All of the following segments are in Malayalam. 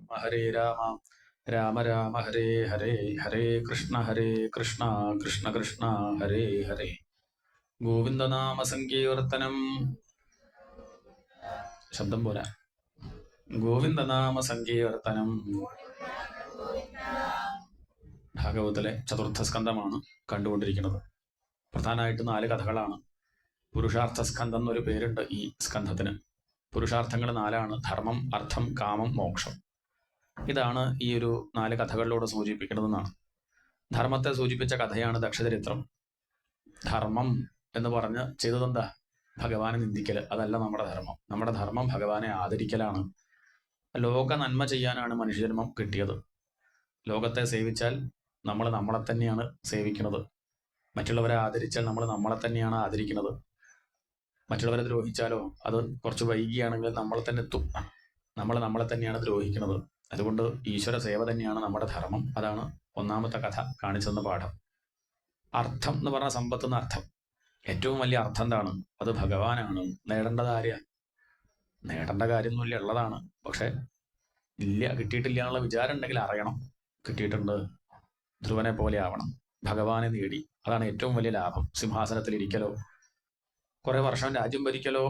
ഹരേ രാമ രാമ രാമ ഹരേ ഹരേ ഹരേ കൃഷ്ണ കൃഷ്ണ കൃഷ്ണ ഹരേ ഹരേ. ഗോവിന്ദനാമ സങ്കീർത്തനം. ശബ്ദം പോരാ. ഗോവിന്ദനാമ സങ്കീർത്തനം. ഭാഗവതത്തിലെ ചതുർത്ഥ സ്കന്ധമാണ് കണ്ടുകൊണ്ടിരിക്കുന്നത്. പ്രധാനമായിട്ട് 4 കഥകളാണ്. പുരുഷാർത്ഥ സ്കന്ധം എന്നൊരു പേരുണ്ട് ഈ സ്കന്ധത്തിന്. പുരുഷാർത്ഥങ്ങൾ 4ആണ്: ധർമ്മം, അർത്ഥം, കാമം, മോക്ഷം. ഇതാണ് ഈ ഒരു 4 കഥകളിലൂടെ സൂചിപ്പിക്കുന്നതെന്നാണ്. ധർമ്മത്തെ സൂചിപ്പിച്ച കഥയാണ് ദക്ഷചരിത്രം. ധർമ്മം എന്ന് പറഞ്ഞ് ചെയ്തതെന്താ? ഭഗവാനെ നിന്ദിക്കല്. അതല്ല നമ്മുടെ ധർമ്മം. നമ്മുടെ ധർമ്മം ഭഗവാനെ ആദരിക്കലാണ്. ലോക നന്മ ചെയ്യാനാണ് മനുഷ്യജന്മം കിട്ടിയത്. ലോകത്തെ സേവിച്ചാൽ നമ്മൾ നമ്മളെ തന്നെയാണ് സേവിക്കുന്നത്. മറ്റുള്ളവരെ ആദരിച്ചാൽ നമ്മൾ നമ്മളെ തന്നെയാണ് ആദരിക്കുന്നത്. മറ്റുള്ളവരെ ദ്രോഹിച്ചാലോ അത് കുറച്ച് വൈകിയാണെങ്കിൽ നമ്മൾ തന്നെ എത്തും. നമ്മൾ നമ്മളെ തന്നെയാണ് ദ്രോഹിക്കുന്നത്. അതുകൊണ്ട് ഈശ്വര സേവ തന്നെയാണ് നമ്മുടെ ധർമ്മം. അതാണ് ഒന്നാമത്തെ കഥ കാണിച്ചെന്ന പാഠം. അർത്ഥം എന്ന് പറഞ്ഞ സമ്പത്ത് എന്ന അർത്ഥം. ഏറ്റവും വലിയ അർത്ഥം എന്താണ്? അത് ഭഗവാനാണ്. നേടേണ്ടത് ആരെയാ? നേടേണ്ട കാര്യമൊന്നുമില്ല, ഉള്ളതാണ്. പക്ഷെ ഇല്ല, കിട്ടിയിട്ടില്ല എന്നുള്ള വിചാരം ഉണ്ടെങ്കിൽ അറിയണം കിട്ടിയിട്ടുണ്ട്. ധ്രുവനെ പോലെ ആവണം. ഭഗവാനെ നേടി. അതാണ് ഏറ്റവും വലിയ ലാഭം. സിംഹാസനത്തിൽ ഇരിക്കലോ കുറെ വർഷം രാജ്യം ഭരിക്കലോ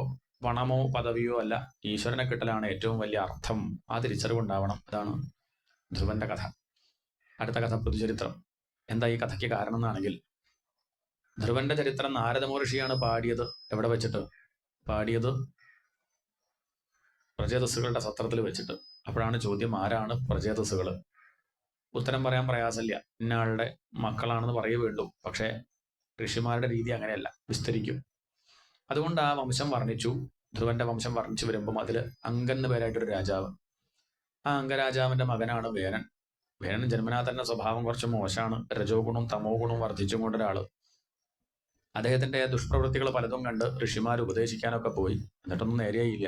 പണമോ പദവിയോ അല്ല, ഈശ്വരനെ കിട്ടലാണ് ഏറ്റവും വലിയ അർത്ഥം. ആ തിരിച്ചറിവുണ്ടാവണം. അതാണ് ധ്രുവന്റെ കഥ. അടുത്ത കഥ പൃഥുചരിത്രം. എന്താ ഈ കഥയ്ക്ക് കാരണം എന്നാണെങ്കിൽ, ധ്രുവന്റെ ചരിത്രം നാരദ മഹർഷിയാണ് പാടിയത്. എവിടെ വെച്ചിട്ട് പാടിയത്? പ്രചേതസ്സുകളുടെ സത്രത്തിൽ വെച്ചിട്ട്. അപ്പോഴാണ് ചോദ്യം, ആരാണ് പ്രചേതസ്സുകൾ? ഉത്തരം പറയാൻ പ്രയാസമില്ല. ഇന്നയാളുടെ മക്കളാണെന്ന് പറയേ വേണ്ടു. പക്ഷേ ഋഷിമാരുടെ രീതി അങ്ങനെയല്ല, വിസ്തരിക്കും. അതുകൊണ്ട് ആ വംശം വർണ്ണിച്ചു. ധ്രുവന്റെ വംശം വർണ്ണിച്ചു വരുമ്പം അതിൽ അങ്കൻ എന്ന് പേരായിട്ടൊരു രാജാവ്. ആ അംഗരാജാവിന്റെ മകനാണ് വേനൻ. വേനൻ ജന്മനാ തന്നെ സ്വഭാവം കുറച്ച് മോശമാണ്. രജോ ഗുണവും തമോ ഗുണവും വർദ്ധിച്ചും കൊണ്ടൊരാള്. അദ്ദേഹത്തിന്റെ ദുഷ്പ്രവൃത്തികൾ പലതും കണ്ട് ഋഷിമാർ ഉപദേശിക്കാനൊക്കെ പോയി. എന്നിട്ടൊന്നും നേരെയില്ല.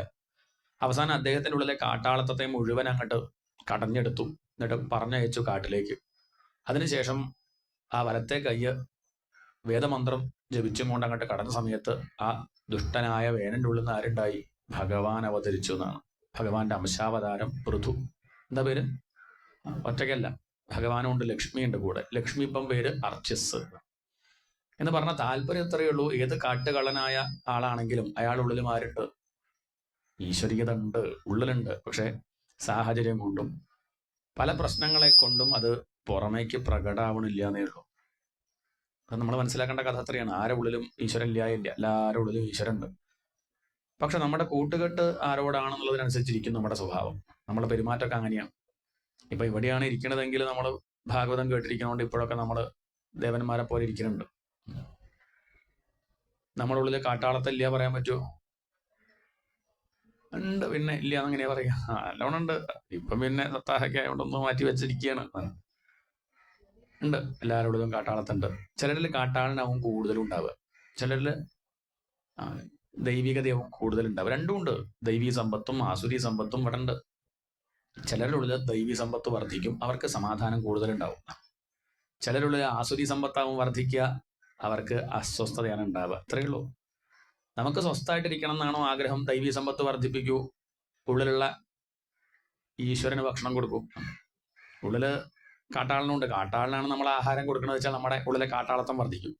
അവസാനം അദ്ദേഹത്തിന്റെ ഉള്ളിലെ കാട്ടാളത്തത്തെ മുഴുവൻ അങ്ങോട്ട് കടഞ്ഞെടുത്തു. എന്നിട്ട് പറഞ്ഞയച്ചു കാട്ടിലേക്ക്. അതിനുശേഷം ആ വലത്തെ കയ്യ് വേദമന്ത്രം ജപിച്ചും കൊണ്ട് അങ്ങോട്ട് കടന്ന സമയത്ത് ആ ദുഷ്ടനായ വേനന്റെ ഉള്ളിൽ നിന്ന് ആരുണ്ടായി? ഭഗവാൻ അവതരിച്ചു എന്നാണ്. ഭഗവാന്റെ അംശാവതാരം പൃഥു. എന്താ പേര്? ഒറ്റയ്ക്കല്ല, ഭഗവാനുണ്ട്, ലക്ഷ്മിയുണ്ട് കൂടെ. ലക്ഷ്മി ഇപ്പം പേര് അർച്ചസ് എന്ന് പറഞ്ഞ താല്പര്യം എത്രയേ ഉള്ളൂ. ഏത് കാട്ടുകള്ളനായ ആളാണെങ്കിലും അയാളുള്ളിലും ആരുണ്ട്? ഈശ്വരീയത ഉണ്ട്, ഉള്ളിലുണ്ട്. പക്ഷെ സാഹചര്യം കൊണ്ടും പല പ്രശ്നങ്ങളെ കൊണ്ടും അത് പുറമേക്ക് പ്രകടമാവണില്ല എന്നേ ഉള്ളൂ. അത് നമ്മൾ മനസ്സിലാക്കേണ്ട കഥ അത്രയാണ്. ആരുടെ ഉള്ളിലും ഈശ്വരൻ ഇല്ല. എല്ലാവരുടെ ഉള്ളിലും ഈശ്വരൻ ഉണ്ട്. പക്ഷെ നമ്മുടെ കൂട്ടുകെട്ട് ആരോടാണെന്നുള്ളതിനനുസരിച്ചിരിക്കും നമ്മുടെ സ്വഭാവം. നമ്മുടെ പെരുമാറ്റമൊക്കെ അങ്ങനെയാണ്. ഇപ്പൊ ഇവിടെയാണ് ഇരിക്കണതെങ്കിൽ നമ്മൾ ഭാഗവതം കേട്ടിരിക്കണോണ്ട് ഇപ്പോഴൊക്കെ നമ്മൾ ദേവന്മാരെ പോലെ ഇരിക്കുന്നുണ്ട്. നമ്മുടെ ഉള്ളിൽ കാട്ടാളത്തെ ഇല്ല പറയാൻ പറ്റുമോ? ഉണ്ട്. പിന്നെ ഇല്ല എന്നെങ്ങനെയാ പറയാ? നല്ലോണം ഉണ്ട്. ഇപ്പം പിന്നെ സത്താഹൊക്കെ ആയതുകൊണ്ടൊന്ന് മാറ്റി വെച്ചിരിക്കുകയാണ്. ഉണ്ട്, എല്ലാവരോടും കാട്ടാളത്തുണ്ട്. ചിലരിൽ കാട്ടാളനാവും കൂടുതലും ഉണ്ടാവുക, ചിലരിൽ ദൈവികതയാവും കൂടുതലുണ്ടാവുക. രണ്ടും ഉണ്ട്. ദൈവീ സമ്പത്തും ആസുരി സമ്പത്തും ഇവിടെ ഉണ്ട്. ചിലരുടെ ഉള്ളിൽ ദൈവീ സമ്പത്ത് വർദ്ധിക്കും, അവർക്ക് സമാധാനം കൂടുതലുണ്ടാവും. ചിലരുള്ളിൽ ആസുരി സമ്പത്താവും വർദ്ധിക്കുക, അവർക്ക് അസ്വസ്ഥതയാണ് ഉണ്ടാവുക. അത്രയേ ഉള്ളൂ. നമുക്ക് സ്വസ്ഥമായിട്ടിരിക്കണം എന്നാണോ ആഗ്രഹം? ദൈവീ സമ്പത്ത് വർദ്ധിപ്പിക്കൂ, ഉള്ളിലുള്ള ഈശ്വരന് ഭക്ഷണം കൊടുക്കും. ഉള്ളില് കാട്ടാളനുണ്ട്. കാട്ടാളനാണ് നമ്മൾ ആഹാരം കൊടുക്കണമെന്ന് വെച്ചാൽ നമ്മുടെ ഉള്ളിലെ കാട്ടാളത്തം വർദ്ധിക്കും.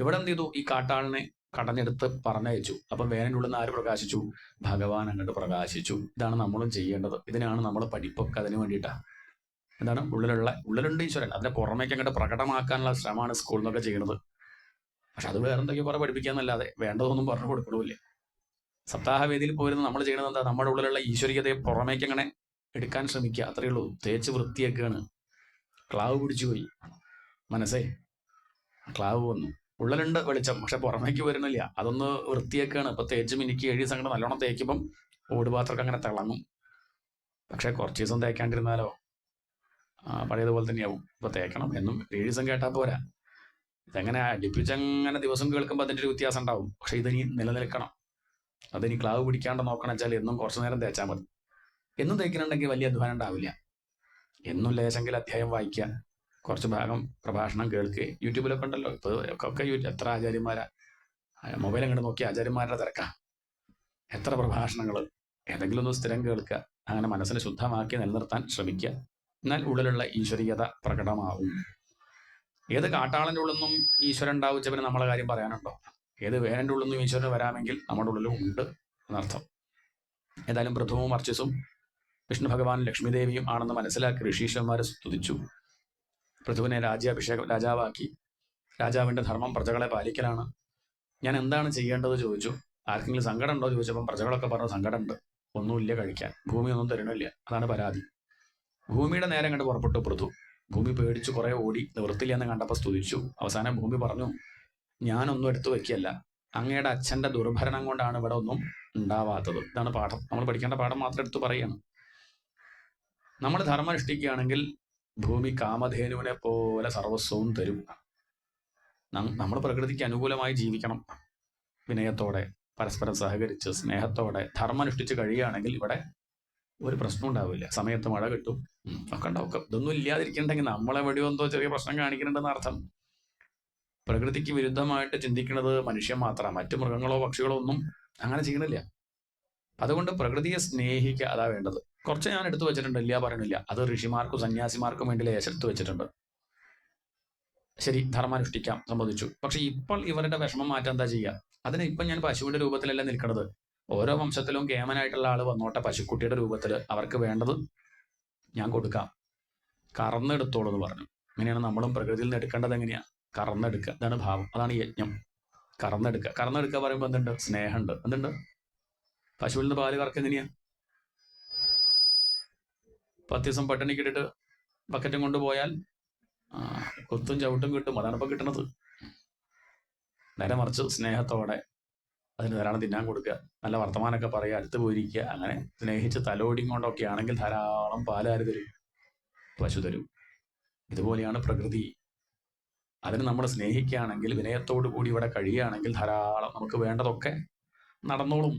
ഇവിടെ എന്ത് ചെയ്തു? ഈ കാട്ടാളിനെ കടഞ്ഞെടുത്ത് പറഞ്ഞയച്ചു. അപ്പം വേനൻ്റെ ഉള്ളിൽ നിന്ന് ആര് പ്രകാശിച്ചു? ഭഗവാൻ അങ്ങോട്ട് പ്രകാശിച്ചു. ഇതാണ് നമ്മളും ചെയ്യേണ്ടത്. ഇതിനാണ് നമ്മൾ പഠിപ്പൊക്കെ അതിന് വേണ്ടിയിട്ടാണ്. എന്താണ്? ഉള്ളിലുണ്ട് ഈശ്വരൻ. അതിനെ പുറമേക്ക് അങ്ങോട്ട് പ്രകടമാക്കാനുള്ള ശ്രമമാണ് സ്കൂളിൽ നിന്നൊക്കെ ചെയ്യുന്നത്. പക്ഷെ അത് വേറെ എന്തൊക്കെയോ കുറെ പഠിപ്പിക്കാന്നല്ലാതെ വേണ്ടതൊന്നും പറഞ്ഞു കൊടുക്കണമില്ല. സപ്താഹവേദിയിൽ പോയിരുന്ന് നമ്മൾ ചെയ്യണത് എന്താ? നമ്മുടെ ഉള്ളിലുള്ള ഈശ്വരീയതയെ പുറമേക്ക് അങ്ങനെ എടുക്കാൻ ശ്രമിക്കുക. അത്രയേ ഉള്ളൂ. തേച്ച് വൃത്തിയാക്കുകയാണ്. ക്ലാവ് പിടിച്ചു പോയി മനസ്സേ, ക്ലാവ് വന്നു. ഉള്ളിലുണ്ട് വെളിച്ചം, പക്ഷെ പുറമേക്ക് വരുന്നില്ല. അതൊന്ന് വൃത്തിയാക്കുകയാണ്. ഇപ്പൊ തേച്ച് മിനിക്ക് 7 ദിവസം കണ്ട് നല്ലോണം തേക്കുമ്പം ഓടുപാത്രമൊക്കെ അങ്ങനെ തിളങ്ങും. പക്ഷെ കുറച്ച് ദിവസം തേക്കാണ്ടിരുന്നാലോ പഴയതുപോലെ തന്നെയാവും. ഇപ്പൊ തേക്കണം എന്നും 7 ദിവസം കേട്ടാൽ പോരാ. ഇതെങ്ങനെ അടുപ്പിച്ചങ്ങനെ ദിവസം കേൾക്കുമ്പോൾ അതിൻ്റെ ഒരു വ്യത്യാസം ഉണ്ടാവും. പക്ഷെ ഇതിനി നിലനിൽക്കണം. അതിനി ക്ലാവ് പിടിക്കാണ്ട് നോക്കണം വെച്ചാൽ എന്നും കുറച്ചു നേരം തേച്ചാൽ മതി. എന്നും തേക്കുന്നുണ്ടെങ്കിൽ വലിയ അധ്വാനം ഉണ്ടാവില്ല. എന്നും ലേശെങ്കിൽ അധ്യായം വായിക്കുക, കുറച്ച് ഭാഗം പ്രഭാഷണം കേൾക്കുക. യൂട്യൂബിലൊക്കെ ഉണ്ടല്ലോ ഇപ്പോൾ ഒക്കെ. എത്ര ആചാര്യന്മാരാ! മൊബൈൽ അങ്ങോട്ട് നോക്കി ആചാര്യന്മാരുടെ തിരക്കാ. എത്ര പ്രഭാഷണങ്ങൾ! ഏതെങ്കിലും ഒന്ന് സ്ഥിരം കേൾക്കുക. അങ്ങനെ മനസ്സിനെ ശുദ്ധമാക്കി നിലനിർത്താൻ ശ്രമിക്കുക. എന്നാൽ ഉള്ളിലുള്ള ഈശ്വരീയത പ്രകടമാവും. ഏത് കാട്ടാളൻ്റെ ഉള്ളിൽ നിന്നും ഈശ്വരൻ ഉണ്ടാവിച്ച പിന്നെ നമ്മളെ കാര്യം പറയാനുണ്ടോ? ഏത് വേനൻ്റെ ഉള്ളിൽ നിന്നും ഈശ്വരൻ വരാമെങ്കിൽ നമ്മുടെ ഉള്ളിലും ഉണ്ട് എന്നർത്ഥം. ഏതായാലും പൃഥുവും അർച്ചിസും വിഷ്ണു ഭഗവാൻ ലക്ഷ്മിദേവിയും ആണെന്ന് മനസ്സിലാക്കി ഋഷീശ്വരന്മാർ സ്തുതിച്ചു. പൃഥുവിനെ രാജാവാക്കി. രാജാവിൻ്റെ ധർമ്മം പ്രജകളെ പാലിക്കലാണ്. ഞാൻ എന്താണ് ചെയ്യേണ്ടത് ചോദിച്ചു. ആർക്കെങ്കിലും സങ്കടം ഉണ്ടോ ചോദിച്ചപ്പം പ്രജകളൊക്കെ പറഞ്ഞു സങ്കടമുണ്ട്, ഒന്നുമില്ല കഴിക്കാൻ, ഭൂമി ഒന്നും തരണില്ല, അതാണ് പരാതി. ഭൂമിയുടെ നേരെ അങ്ങോട്ട് പുറപ്പെട്ടു പൃഥു. ഭൂമി പേടിച്ചു കുറെ ഓടി, നിവൃത്തിയില്ലെന്ന് കണ്ടപ്പോൾ സ്തുതിച്ചു. അവസാനം ഭൂമി പറഞ്ഞു, ഞാനൊന്നും എടുത്തു വെക്കുകയല്ല, അങ്ങയുടെ അച്ഛൻ്റെ ദുർഭരണം കൊണ്ടാണ് ഇവിടെ ഒന്നും ഉണ്ടാവാത്തത്. ഇതാണ് പാഠം. നമ്മൾ പഠിക്കേണ്ട പാഠം മാത്രം എടുത്തു പറയുകയാണ്. നമ്മൾ ധർമ്മം അനുഷ്ഠിക്കുകയാണെങ്കിൽ ഭൂമി കാമധേനുവിനെ പോലെ സർവസ്വവും തരും. നമ്മൾ പ്രകൃതിക്ക് അനുകൂലമായി ജീവിക്കണം. വിനയത്തോടെ, പരസ്പരം സഹകരിച്ച്, സ്നേഹത്തോടെ ധർമ്മം അനുഷ്ഠിച്ച് കഴിയുകയാണെങ്കിൽ ഇവിടെ ഒരു പ്രശ്നം ഉണ്ടാവില്ല. സമയത്ത് മഴ കിട്ടും, ഒക്കെ ഉണ്ടാവും. ഇതൊന്നും ഇല്ലാതിരിക്കണ്ടെങ്കിൽ നമ്മളെവിടെയോ എന്തോ ചെറിയ പ്രശ്നം കാണിക്കുന്നുണ്ടെന്ന് അർത്ഥം. പ്രകൃതിക്ക് വിരുദ്ധമായിട്ട് ചിന്തിക്കുന്നത് മനുഷ്യൻ മാത്രമാണ്. മറ്റു മൃഗങ്ങളോ പക്ഷികളോ ഒന്നും അങ്ങനെ ചെയ്യണില്ല. അതുകൊണ്ട് പ്രകൃതിയെ സ്നേഹിക്കുക, അതാ വേണ്ടത്. കുറച്ച് ഞാൻ എടുത്തു വെച്ചിട്ടുണ്ട്, ഇല്ല പറയണില്ല. അത് ഋഷിമാർക്കും സന്യാസിമാർക്കും വേണ്ടി ലേശെടുത്ത് വെച്ചിട്ടുണ്ട്. ശരി, ധർമാനുഷ്ഠിക്കാം, സമ്മതിച്ചു. പക്ഷെ ഇപ്പോൾ ഇവരുടെ വിഷമം മാറ്റാൻ എന്താ ചെയ്യുക? അതിന് ഇപ്പം ഞാൻ പശുവിന്റെ രൂപത്തിലല്ല നിൽക്കുന്നത്. ഓരോ വംശത്തിലും കേമനായിട്ടുള്ള ആള് വന്നോട്ടെ, പശുക്കുട്ടിയുടെ രൂപത്തിൽ അവർക്ക് വേണ്ടത് ഞാൻ കൊടുക്കാം, കറന്നെടുത്തോളൂ എന്ന് പറഞ്ഞു. അങ്ങനെയാണ് നമ്മളും പ്രകൃതിയിൽ നിന്ന് എടുക്കേണ്ടത്. എങ്ങനെയാ? കറന്നെടുക്കുക. അതാണ് ഭാവം, അതാണ് യജ്ഞം. കറന്നെടുക്കുക. കറന്നെടുക്കുക പറയുമ്പോൾ എന്തുണ്ട്? സ്നേഹമുണ്ട്. എന്തുണ്ട്? പശുവിൽ നിന്ന് പാല് കറക്കുക എങ്ങനെയാ? 10 ദിവസം പട്ടിണിക്കിട്ടിട്ട് ബക്കറ്റും കൊണ്ടുപോയാൽ കൊത്തും ചവിട്ടും കിട്ടും. അതാണ് ഇപ്പൊ കിട്ടുന്നത്. നേരെ മറിച്ച് സ്നേഹത്തോടെ അതിന് ധാരാളം തിന്നാൻ കൊടുക്കുക, നല്ല വർത്തമാനമൊക്കെ പറയുക, അടുത്ത് പോയിരിക്കുക. അങ്ങനെ സ്നേഹിച്ച് തലോടിയും കൊണ്ടൊക്കെ ആണെങ്കിൽ ധാരാളം പാലാര് തരും? പശു തരും. ഇതുപോലെയാണ് പ്രകൃതി. അതിന് നമ്മൾ സ്നേഹിക്കുകയാണെങ്കിൽ, വിനയത്തോടു കൂടി ഇവിടെ കഴിയുകയാണെങ്കിൽ ധാരാളം നമുക്ക് വേണ്ടതൊക്കെ നടന്നോളും.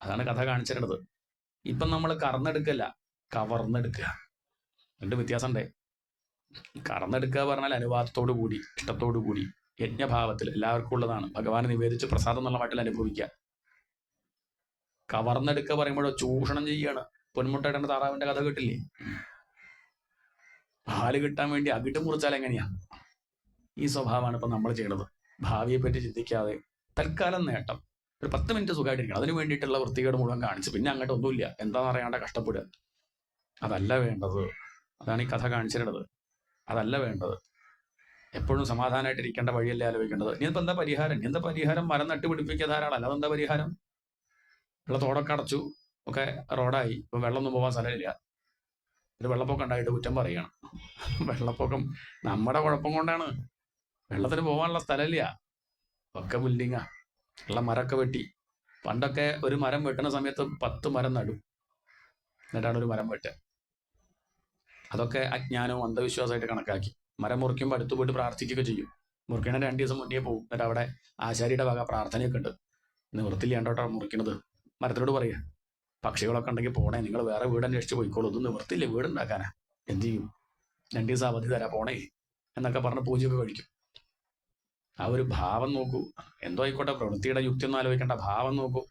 അതാണ് കഥ കാണിച്ചിരുന്നത്. ഇപ്പം നമ്മൾ കറന്നെടുക്കല്ല, കവർന്നെടുക്കുക. രണ്ട് വ്യത്യാസമുണ്ടേ. കറന്നെടുക്കുക പറഞ്ഞാൽ അനുവാദത്തോടു കൂടി, ഇഷ്ടത്തോടു കൂടി, യജ്ഞഭാവത്തിൽ എല്ലാവർക്കും ഉള്ളതാണ്. ഭഗവാനെ നിവേദിച്ച് പ്രസാദം എന്നുള്ള മട്ടിൽ അനുഭവിക്കുക. കവർന്നെടുക്കുക പറയുമ്പോഴോ ചൂഷണം ചെയ്യാണ്. പൊന്മുട്ടയുടെ താറാവിന്റെ കഥ കേട്ടില്ലേ? പാല് കിട്ടാൻ വേണ്ടി അകിട്ട് മുറിച്ചാൽ എങ്ങനെയാ? ഈ സ്വഭാവമാണ് ഇപ്പൊ നമ്മൾ ചെയ്യണത്. ഭാവിയെ പറ്റി ചിന്തിക്കാതെ തൽക്കാലം നേട്ടം, ഒരു 10 മിനിറ്റ് സുഖമായിട്ടിരിക്കണം, അതിന് വേണ്ടിയിട്ടുള്ള വൃത്തികേട് മുഴുവൻ കാണിച്ച് പിന്നെ അങ്ങോട്ട് ഒന്നുമില്ല, എന്താണെന്ന് അറിയാണ്ട കഷ്ടപ്പെടുക. അതല്ല വേണ്ടത്. അതാണ് ഈ കഥ കാണിച്ചിരുന്നത്. അതല്ല വേണ്ടത്. എപ്പോഴും സമാധാനമായിട്ടിരിക്കേണ്ട വഴിയല്ലേ ആലോചിക്കേണ്ടത്. ഇനിയിപ്പോൾ എന്താ പരിഹാരം? എന്താ പരിഹാരം? മരം നട്ടുപിടിപ്പിക്കുക ധാരാളം. അല്ലാതെ എന്താ പരിഹാരം? ഉള്ള തോടൊക്കെ അടച്ചു, ഒക്കെ റോഡായി, ഇപ്പം വെള്ളമൊന്നും പോകാൻ സ്ഥലമില്ല. ഒരു വെള്ളപ്പൊക്കം ഉണ്ടായിട്ട് കുറ്റം പറയണം. വെള്ളപ്പൊക്കം നമ്മുടെ കുഴപ്പം കൊണ്ടാണ്. വെള്ളത്തിന് പോകാനുള്ള സ്ഥലമില്ല, ഒക്കെ ബിൽഡിങ്ങാ. ഉള്ള മരമൊക്കെ വെട്ടി. പണ്ടൊക്കെ ഒരു മരം വെട്ടുന്ന സമയത്ത് 10 മരം നടും, എന്നിട്ടാണ് ഒരു മരം വെട്ടുക. അതൊക്കെ അജ്ഞാനവും അന്ധവിശ്വാസമായിട്ട് കണക്കാക്കി. മരം മുറിക്കുമ്പോൾ അടുത്ത് പോയിട്ട് പ്രാർത്ഥിക്കുകയൊക്കെ ചെയ്യും. മുറിക്കണ 2 ദിവസം മുന്നേ പോകും. എന്നിട്ട് അവിടെ ആശാരിയുടെ വക പ്രാർത്ഥനയൊക്കെ ഉണ്ട്. നിവൃത്തിയില്ലാണ്ടോട്ടോ മുറിക്കണത്. മരത്തിനോട് പറയുക, പക്ഷികളൊക്കെ ഉണ്ടെങ്കിൽ പോണേ, നിങ്ങൾ വേറെ വീട് അന്വേഷിച്ച് പോയിക്കോളൂ, ഇത് നിവൃത്തിയില്ല, വീടുണ്ടാക്കാനാ, എന്ത് ചെയ്യും, 2 ദിവസം അവധി തരാ, പോണേ എന്നൊക്കെ പറഞ്ഞ് പൂജയൊക്കെ കഴിക്കും. ആ ഒരു ഭാവം നോക്കൂ. എന്തോ ആയിക്കോട്ടെ, പ്രവൃത്തിയുടെ യുക്തി ഒന്നും ആലോചിക്കേണ്ട, ഭാവം നോക്കൂ.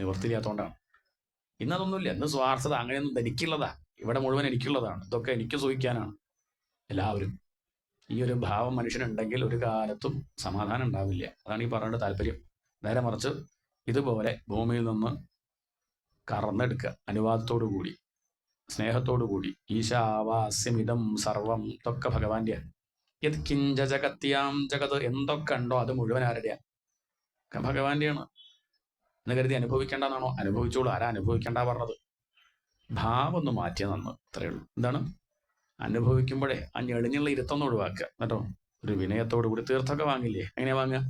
നിവൃത്തിയില്ലാത്തതുകൊണ്ടാണ്. ഇന്നതൊന്നുമില്ല. ഇന്ന് സ്വാർത്ഥത, അങ്ങനെയൊന്നും എനിക്കുള്ളതാ, ഇവിടെ മുഴുവൻ എനിക്കുള്ളതാണ്, ഇതൊക്കെ എനിക്ക് സൂഹിക്കാനാണ് എല്ലാവരും. ഈ ഒരു ഭാവം മനുഷ്യനുണ്ടെങ്കിൽ ഒരു കാലത്തും സമാധാനം ഉണ്ടാവില്ല. അതാണ് ഈ പറയേണ്ട താല്പര്യം. നേരെ മറിച്ച് ഇതുപോലെ ഭൂമിയിൽ നിന്ന് കറന്നെടുക്കുക, അനുവാദത്തോടു കൂടി, സ്നേഹത്തോടു കൂടി. ഈശാവാസ്യമിതം സർവം, ഇതൊക്കെ ഭഗവാന്റെ. യത് കിഞ്ച ജഗത്യാം ജഗത്, എന്തൊക്കെ ഉണ്ടോ അത് മുഴുവൻ ആരുടെയാ? ഭഗവാന്റെയാണ് എന്ന് കരുതി അനുഭവിക്കേണ്ടെന്നാണോ? അനുഭവിച്ചോളൂ. ആരാ അനുഭവിക്കേണ്ട പറഞ്ഞത്? ഭാവം ഒന്ന് മാറ്റിയ നന്ന്, അത്രയേ ഉള്ളൂ. എന്താണ്? അനുഭവിക്കുമ്പോഴേ ആ ഞെളിഞ്ഞുള്ള ഇരുത്തൊന്നും ഒഴിവാക്കുക കേട്ടോ. ഒരു വിനയത്തോടു കൂടി. തീർത്ഥമൊക്കെ വാങ്ങില്ലേ? എങ്ങനെയാ വാങ്ങുക?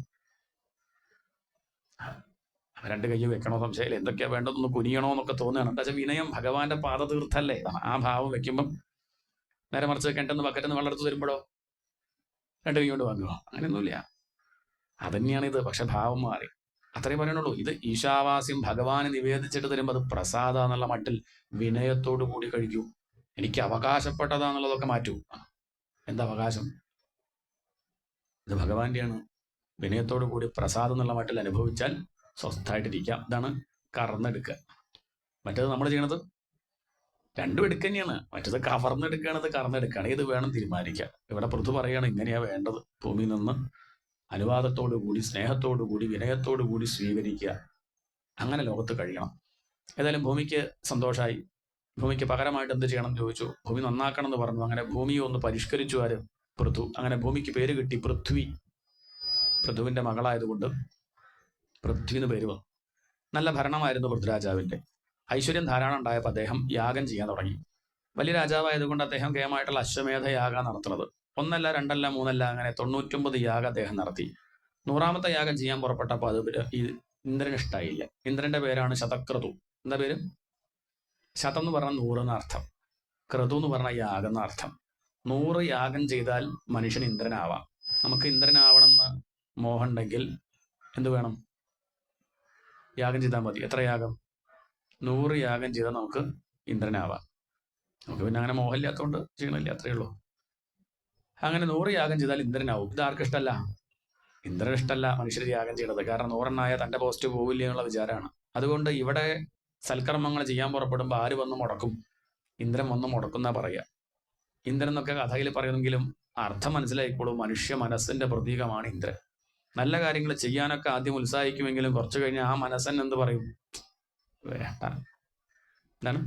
2 കൈ വെക്കണോ സംശയമില്ല. എന്തൊക്കെയാ വേണ്ടതൊന്ന് കുനിയണോ എന്നൊക്കെ തോന്നുകയാണ്. എന്താ വെച്ചാൽ വിനയം ഭഗവാന്റെ പാദതീർത്ഥല്ലേ. ആ ഭാവം വെക്കുമ്പം നേരെ മറിച്ച് കിണറ്റെന്ന് ബക്കറ്റെന്ന് വെള്ളം എടുത്ത് തരുമ്പോഴോ 2 കൈ കൊണ്ട് വാങ്ങുമോ? അങ്ങനെയൊന്നുമില്ല. അതന്നെയാണിത്. പക്ഷെ ഭാവം മാറി. അത്രയും പറയണുള്ളൂ. ഇത് ഈശാവാസ്യം ഭഗവാന് നിവേദിച്ചിട്ട് തരുമ്പോൾ അത് പ്രസാദ എന്നുള്ള മട്ടിൽ വിനയത്തോടു കൂടി കഴിക്കൂ. എനിക്ക് അവകാശപ്പെട്ടതാന്നുള്ളതൊക്കെ മാറ്റൂ. എന്താ അവകാശം? ഇത് ഭഗവാന്റെയാണ്. വിനയത്തോടു കൂടി പ്രസാദം എന്നുള്ള മട്ടിൽ അനുഭവിച്ചാൽ സ്വസ്ഥമായിട്ടിരിക്കാം. ഇതാണ് കറന്നെടുക്കുക. മറ്റേത് നമ്മൾ ചെയ്യണത് രണ്ടും എടുക്കന്നെയാണ്. മറ്റത് കവർന്നെടുക്കുകയാണത് കറന്നെടുക്കുകയാണ്. ഏത് വേണം തീരുമാനിക്കുക. ഇവിടെ പൃഥു പറയാണ് ഇങ്ങനെയാ വേണ്ടത്. ഭൂമിയിൽ നിന്ന് അനുവാദത്തോടു കൂടി, സ്നേഹത്തോടു കൂടി, വിനയത്തോടു കൂടി സ്വീകരിക്കുക. അങ്ങനെ ലോകത്ത് കഴിയണം. ഏതായാലും ഭൂമിക്ക് സന്തോഷമായി. ഭൂമിക്ക് പകരമായിട്ട് എന്ത് ചെയ്യണം എന്ന് ചോദിച്ചു. ഭൂമി നന്നാക്കണം എന്ന് പറഞ്ഞു. അങ്ങനെ ഭൂമിയെ ഒന്ന് പരിഷ്കരിച്ചു ആര്? പൃഥു. അങ്ങനെ ഭൂമിക്ക് പേര് കിട്ടി പൃഥ്വി. പൃഥുവിന്റെ മകളായതുകൊണ്ട് പൃഥ്വി എന്ന് പേര് വന്നു. നല്ല ഭരണമായിരുന്നു പൃഥ്വിരാജാവിന്റെ. ഐശ്വര്യം ധാരാളം ഉണ്ടായപ്പോൾ അദ്ദേഹം യാഗം ചെയ്യാൻ തുടങ്ങി. വലിയ രാജാവായതുകൊണ്ട് അദ്ദേഹം കേമായിട്ടുള്ള അശ്വമേധ യാഗം നടത്തുന്നത്. 1 അല്ല 2 അല്ല 3 അല്ല, അങ്ങനെ 99 യാഗം അദ്ദേഹം നടത്തി. 100ാമത്തെ യാഗം ചെയ്യാൻ പുറപ്പെട്ടപ്പോൾ അത് ഈ ഇന്ദ്രന് ഇഷ്ടായില്ല. ഇന്ദ്രന്റെ പേരാണ് ശതക്രതു. എന്താ പേര്? ശതം എന്ന് പറഞ്ഞാൽ 100 എന്ന അർത്ഥം, ക്രതു എന്ന് പറഞ്ഞാൽ യാഗം എന്ന അർത്ഥം. 100 യാഗം ചെയ്താൽ മനുഷ്യൻ ഇന്ദ്രനാവാം. നമുക്ക് ഇന്ദ്രനാവണമെന്ന് മോഹം ഉണ്ടെങ്കിൽ എന്ത് വേണം? യാഗം ചെയ്താൽ മതി. എത്ര യാഗം? 100 യാഗം ചെയ്താൽ നമുക്ക് ഇന്ദ്രനാവാം. നമുക്ക് പിന്നെ അങ്ങനെ മോഹമില്ലാത്തതുകൊണ്ട് ചെയ്യണില്ല, അത്രയേ ഉള്ളൂ. അങ്ങനെ 100 യാഗം ചെയ്താൽ ഇന്ദ്രനാവും. ഇത് ആർക്കും ഇഷ്ടമല്ല. ഇന്ദ്രന് ഇഷ്ടമല്ല മനുഷ്യർ യാഗം ചെയ്യണത്. കാരണം 100 തന്റെ പോസ്റ്റ് പോവില്ല എന്നുള്ള വിചാരമാണ്. അതുകൊണ്ട് ഇവിടെ സൽക്കർമ്മങ്ങൾ ചെയ്യാൻ പുറപ്പെടുമ്പോൾ ആര് വന്ന് മുടക്കും? ഇന്ദ്രൻ വന്ന് മുടക്കുന്ന പറയുക. ഇന്ദ്രൻ എന്നൊക്കെ കഥയിൽ പറയുമെങ്കിലും അർത്ഥം മനസ്സിലായിക്കോളും. മനുഷ്യ മനസ്സിന്റെ പ്രതീകമാണ് ഇന്ദ്രൻ. നല്ല കാര്യങ്ങൾ ചെയ്യാനൊക്കെ ആദ്യം ഉത്സാഹിക്കുമെങ്കിലും കുറച്ചു കഴിഞ്ഞാൽ ആ മനസ്സൻ എന്ത് പറയും? വേണ്ട. എന്താണ്?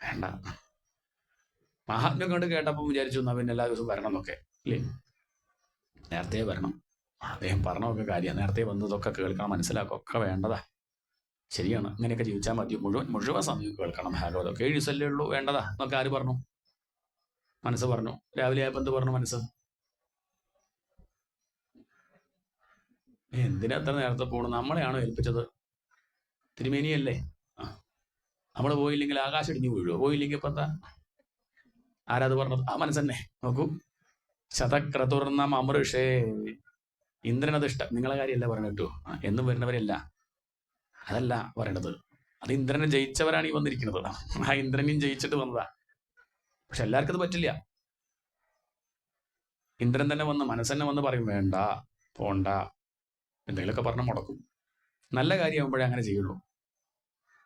വേണ്ട. മഹാത്മ്യം കൊണ്ട് കേട്ടപ്പോൾ വിചാരിച്ചു എന്നാ പിന്നെ എല്ലാ ദിവസവും വരണം എന്നൊക്കെ, ഇല്ലേ? നേരത്തെ വരണം. അദ്ദേഹം പറഞ്ഞൊക്കെ കാര്യം നേരത്തെ വന്നതൊക്കെ കേൾക്കണം, മനസ്സിലാക്കൊക്കെ വേണ്ടതാ. ശരിയാണ്, ഇങ്ങനെയൊക്കെ ജീവിച്ചാൽ മതി. മുഴുവൻ സമയം കേൾക്കണം ഭാഗവതം. 7 ദിവസമല്ലേ ഉള്ളൂ, വേണ്ടതാ എന്നൊക്കെ ആര് പറഞ്ഞു? മനസ്സ് പറഞ്ഞു. രാവിലെ ആയപ്പോൾ എന്ത് പറഞ്ഞു മനസ്സ്? എന്തിനാ അത്ര നേരത്തെ പോകണം? നമ്മളെയാണോ ഏൽപ്പിച്ചത്? തിരുമേനിയല്ലേ? നമ്മൾ പോയില്ലെങ്കിൽ ആകാശം ഇടിഞ്ഞു വീഴുവോ? പോയില്ലെങ്കിൽ ഇപ്പൊ എന്താ? ആരാത് പറഞ്ഞത്? ആ മനസ്സന്നെ. നോക്കൂ, ശതക്രതുർണം അമൃഷേ. ഇന്ദ്രനത് ഇഷ്ടം. നിങ്ങളെ കാര്യമല്ല പറഞ്ഞിട്ടു, എന്നും വരുന്നവരല്ല, അതല്ല പറയണത്. അത് ഇന്ദ്രനെ ജയിച്ചവരാണ് ഈ വന്നിരിക്കുന്നത്. ആ ഇന്ദ്രനെയും ജയിച്ചിട്ട് വന്നതാ. പക്ഷെ എല്ലാവർക്കും അത് പറ്റില്ല. ഇന്ദ്രൻ തന്നെ വന്ന് മനസ്സന്നെ വന്ന് പറയും വേണ്ട, പോണ്ട, എന്തെങ്കിലുമൊക്കെ പറഞ്ഞ് മുടക്കും. നല്ല കാര്യമാകുമ്പോഴേ അങ്ങനെ ചെയ്യുള്ളൂ.